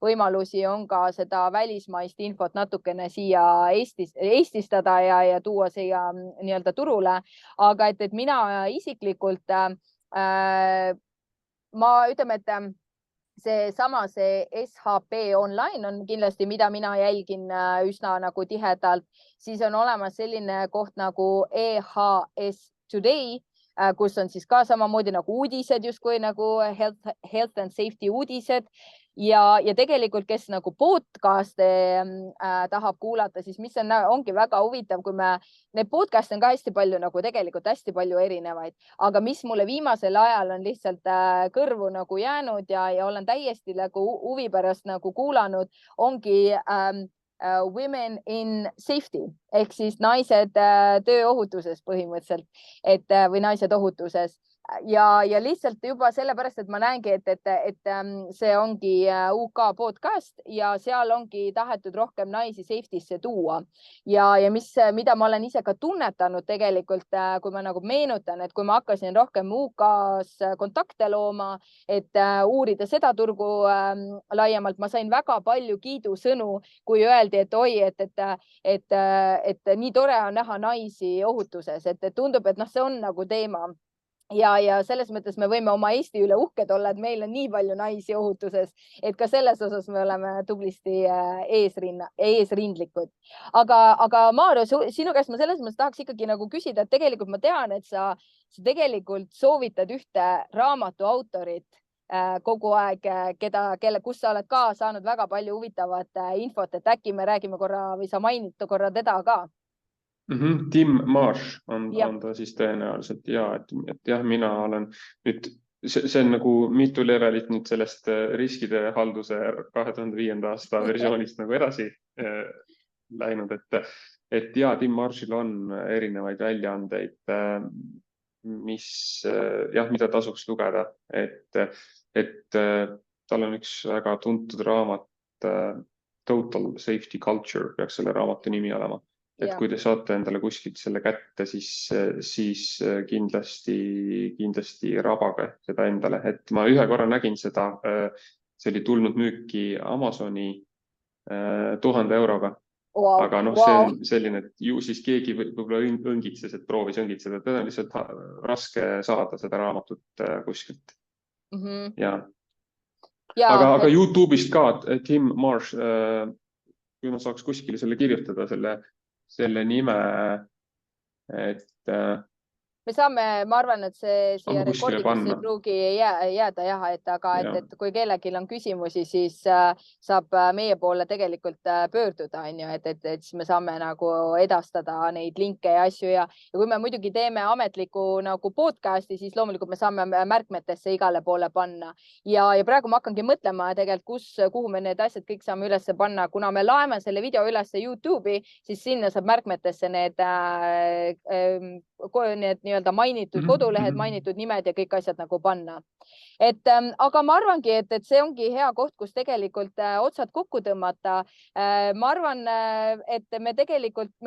võimalusi on ka seda välismaist infot natukene siia eestistada ja tuua siia nii-öelda turule. Aga et mina isiklikult ma ütleme, et see SHP online on kindlasti, mida mina jälgin üsna nagu tihedalt, siis on olemas selline koht nagu EHS Today, kus on siis ka samamoodi nagu uudised, justkui nagu health and safety uudised ja tegelikult, kes nagu podcast'e tahab kuulata, siis mis ongi väga huvitav, kui need podcast'e on ka hästi palju nagu tegelikult hästi palju erinevaid, aga mis mulle viimasel ajal on lihtsalt kõrvu nagu jäänud ja olen täiesti nagu huvi pärast nagu kuulanud, ongi women in safety ehk siis naised tööohutuses põhimõtteliselt, või naised ohutuses. Ja lihtsalt juba sellepärast, et ma näengi, et see ongi UK podcast ja seal ongi tahetud rohkem naisi safety'sse tuua. Ja mida ma olen ise ka tunnetanud tegelikult, kui ma nagu meenutan, et kui ma hakkasin rohkem UK-s kontakte looma, et uurida seda turgu laiemalt, ma sain väga palju kiidusõnu, kui öeldi, et oi, et nii tore on näha naisi ohutuses, et tundub, et see on nagu teema. Ja selles mõttes me võime oma Eesti üle uhked olla, et meil on nii palju naisi ohutuses, et ka selles osas me oleme tublisti eesrindlikud. Aga Maarjo, sinu käest ma selles mõttes tahaks ikkagi nagu küsida, et tegelikult ma tean, et sa tegelikult soovitad ühte raamatu autorit kogu aeg, kus sa oled ka saanud väga palju huvitavat infot, et äkki me räägime korra või sa mainid korra teda ka. Tim Marsh on ta siis tõenäoliselt et jah, mina olen nüüd, see on nagu mitu levelit nüüd sellest riskide halduse 2005. aasta versioonist nagu edasi läinud, et ja, Tim Marshil on erinevaid väljaandeid, mida tasuks lugeda, et tal on üks väga tuntud raamat, Total Safety Culture peaks selle raamatu nimi olema. Et kui te saate endale kuskilt selle kätte, siis kindlasti rabage seda endale. Et ma ühe korra nägin seda, see oli tulnud müüki Amazoni 1000 euroga. Wow, aga see on selline, et ju siis keegi võib-olla õngitses, et proovis õngitseda. Teda on lihtsalt raske saada seda raamatut kuskilt. Aga YouTube'ist ka, Tim Marsh, kui ma saaks kuskile selle kirjutada, selle nime, et me saame, ma arvan, et see siia rekordimusse ei pruugi jääda jah, et kui kellelgi on küsimusi, siis saab meie poole tegelikult pöörduda, et siis me saame nagu edastada neid linke ja asju ja kui me muidugi teeme ametliku nagu podcast'i, siis loomulikult me saame märkmetesse igale poole panna ja praegu ma hakkangi mõtlema tegelikult, kuhu me need asjad kõik saame üles panna, kuna me laeme selle video üles YouTube'i, siis sinna saab märkmetesse need nii-öelda mainitud kodulehed, mainitud nimed ja kõik asjad nagu panna. Aga ma arvangi, et see ongi hea koht, kus tegelikult otsad kokku tõmmata. Ma arvan, et me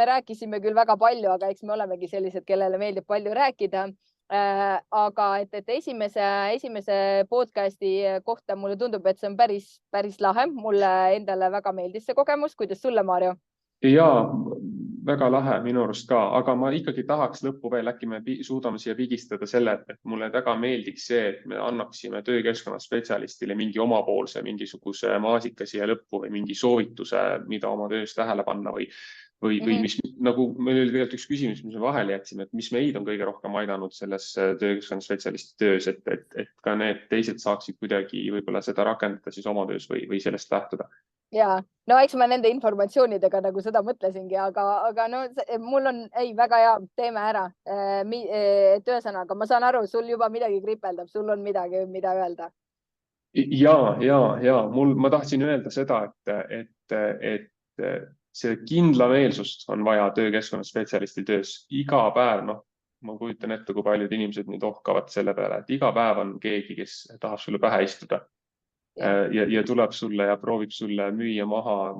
rääkisime küll väga palju, aga eks me olemegi sellised, kellele meeldib palju rääkida. Aga et esimese podcasti kohta mulle tundub, et see on päris lahe. Mulle endale väga meeldis see kogemus. Kuidas sulle, Maarjo? Jaa, väga lahe minu arust ka, aga ma ikkagi tahaks lõppu veel, äkki me suudame siia pigistada selle, et mulle väga meeldiks see, et me annaksime töökeskkonna spetsialistile mingi omapoolse mingisuguse maasika siia lõppu või mingi soovituse, mida oma töös tähele panna või mis, nagu meil oli tegelikult üks küsimus, mis me vahele jätsime, et mis meid on kõige rohkem aidanud selles töökeskkonna spetsialisti töös, et ka need teised saaksid kuidagi võib-olla seda rakendada siis oma töös või sellest lähtuda. Ja, no eks ma nende informatsioonidega nagu seda mõtlesingi, aga no mul on väga hea, teeme ära. Et ühesõnaga, ma saan aru, sul juba midagi kripeldab, sul on midagi, mida öelda. ma tahtsin öelda seda, et see kindlameelsust on vaja töökeskkonna spetsialisti töös iga päev. Noh, ma kujutan ette, kui paljud inimesed nüüd ohkavad selle peale, et iga päev on keegi, kes tahab sulle pähe istuda ja tuleb sulle ja proovib sulle müüa maha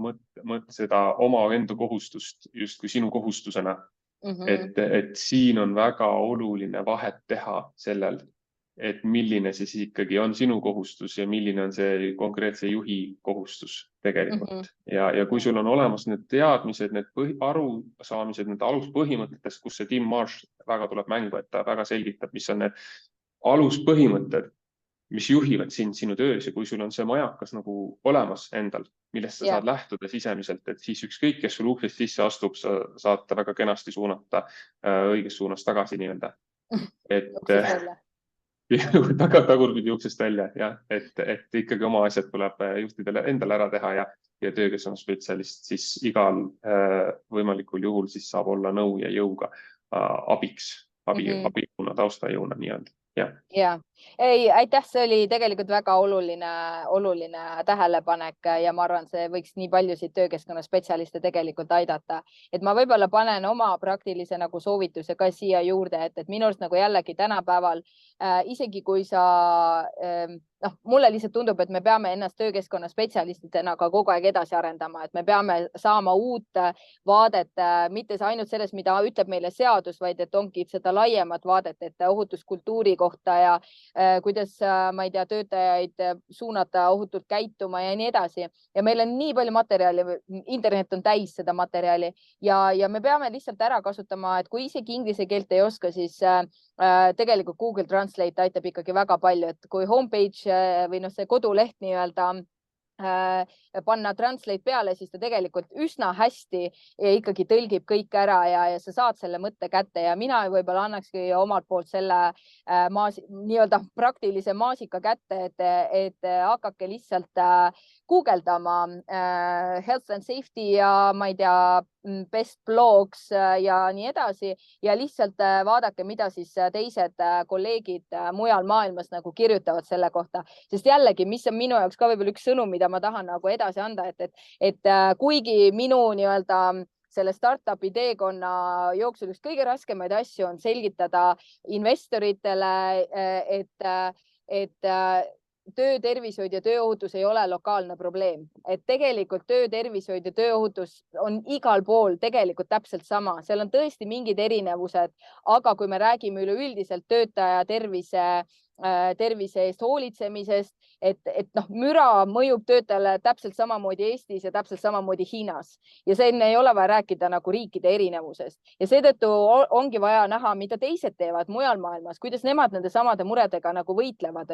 seda oma enda kohustust justkui sinu kohustusena. Et siin on väga oluline vahet teha sellel, et milline siis ikkagi on sinu kohustus ja milline on see konkreetse juhi kohustus tegelikult. Ja kui sul on olemas need teadmised, need arusaamised, need aluspõhimõtetest, kus see Tim Marsh väga tuleb mängu, et ta väga selgitab, mis on need aluspõhimõtted, mis juhivad sind sinu töös ja kui sul on see majakas nagu olemas endal, millest sa saad lähtuda sisemiselt, et siis ükskõik, kes sul uksest sisse astub, sa saad ta väga kenasti suunata õiges suunas tagasi nii-öelda. Tagurpidi uksest välja, jah, et ikkagi oma asjad tuleb juhtidele endale ära teha ja töökeskkonna spetsialist siis igal võimalikul juhul siis saab olla nõu ja jõuga abijõuna, taustajõuna nii-öelda. Ja, ei, aitäh, see oli tegelikult väga oluline tähelepanek ja ma arvan, see võiks nii paljusid töökeskkonna spetsialiste tegelikult aidata. Et ma võib-olla panen oma praktilise nagu soovituse ka siia juurde, et minu arust nagu jällegi tänapäeval isegi kui sa, mulle lihtsalt tundub, et me peame ennast töökeskkonna spetsialistidena ka kogu aeg edasi arendama, et me peame saama uut vaadet, mitte ainult selles, mida ütleb meile seadus, vaid et ongi seda laiemat vaadet, et ohutuskultuuri kohta ja kuidas, ma ei tea, töötajaid suunata ohutult käituma ja nii edasi. Ja meil on nii palju materjali, internet on täis seda materjali ja me peame lihtsalt ära kasutama, et kui isegi inglise keelt ei oska, siis tegelikult Google Translate aitab ikkagi väga palju, et kui homepage või see koduleht nii-öelda panna Translate peale, siis ta tegelikult üsna hästi ikkagi tõlgib kõik ära ja sa saad selle mõtte kätte ja mina võib-olla annakski omalt poolt selle nii-öelda praktilise maasika kätte, et hakake lihtsalt guugeldama health and safety ja ma ei tea, best blogs ja nii edasi ja lihtsalt vaadake, mida siis teised kolleegid mujal maailmas nagu kirjutavad selle kohta, sest jällegi, mis on minu jaoks ka võib-olla üks sõnum, mida ma tahan nagu edasi anda, et kuigi minu nii-öelda selle startupi teekonna jooksul üks kõige raskemaid asju on selgitada investoritele, et töötervishoid ja tööohutus ei ole lokaalne probleem, et tegelikult töötervishoid ja tööohutus on igal pool tegelikult täpselt sama, seal on tõesti mingid erinevused, aga kui me räägime üleüldiselt töötaja tervise eest hoolitsemisest, et müra mõjub töötajale täpselt samamoodi Eestis ja täpselt samamoodi Hiinas ja siin ei ole vaja rääkida nagu riikide erinevusest ja seetõttu ongi vaja näha, mida teised teevad mujal maailmas, kuidas nemad nende samade muredega nagu võitlevad,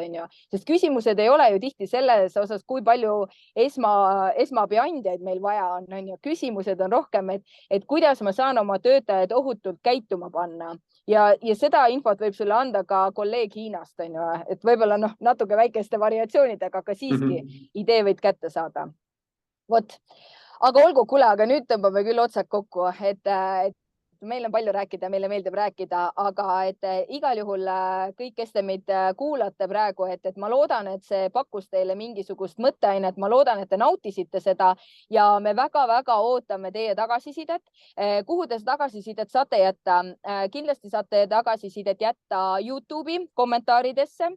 sest küsimused ei ole ju tihti selles osas, kui palju esmaabiandjaid meil vaja on, küsimused on rohkem, et kuidas ma saan oma töötajaid ohutult käituma panna ja seda infot võib sulle anda ka kolleeg Hiinast, et võib-olla natuke väikeste variatsioonidega, aga siiski idee võid kätte saada. Vot, aga olgu, kuule, aga nüüd tõmbame küll otsad kokku, et meil on palju rääkida, meile meeldib rääkida, aga et igal juhul kõik, kes te meid kuulate praegu, et ma loodan, et see pakkus teile mingisugust mõtteainet, ma loodan, et te nautisite seda ja me väga-väga ootame teie tagasisidet. Kuhu te tagasisidet saate jätta? Kindlasti saate tagasisidet jätta YouTube'i kommentaaridesse.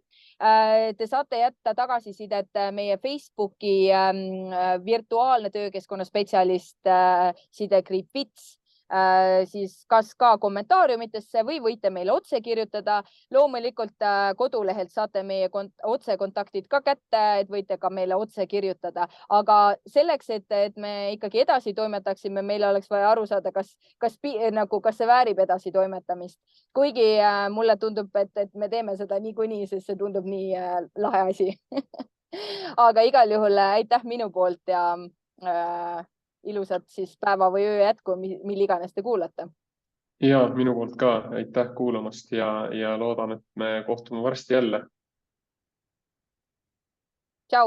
Te saate jätta tagasisidet meie Facebooki virtuaalne töökeskkonna spetsialist Sidekriip Vits siis kas ka kommentaariumitesse või võite meile otse kirjutada. Loomulikult kodulehelt saate meie otsekontaktid ka kätte, et võite ka meile otse kirjutada. Aga selleks, et me ikkagi edasi toimetaksime, meile oleks vaja aru saada, kas see väärib edasi toimetamist. Kuigi mulle tundub, et me teeme seda niikuinii, sest see tundub nii lahe asi. Aga igal juhul aitäh minu poolt ja ilusat siis päeva või öö jätku, mil iganes te kuulate. Ja minu poolt ka aitäh kuulamast ja loodan, et me kohtume varsti jälle. Tšau!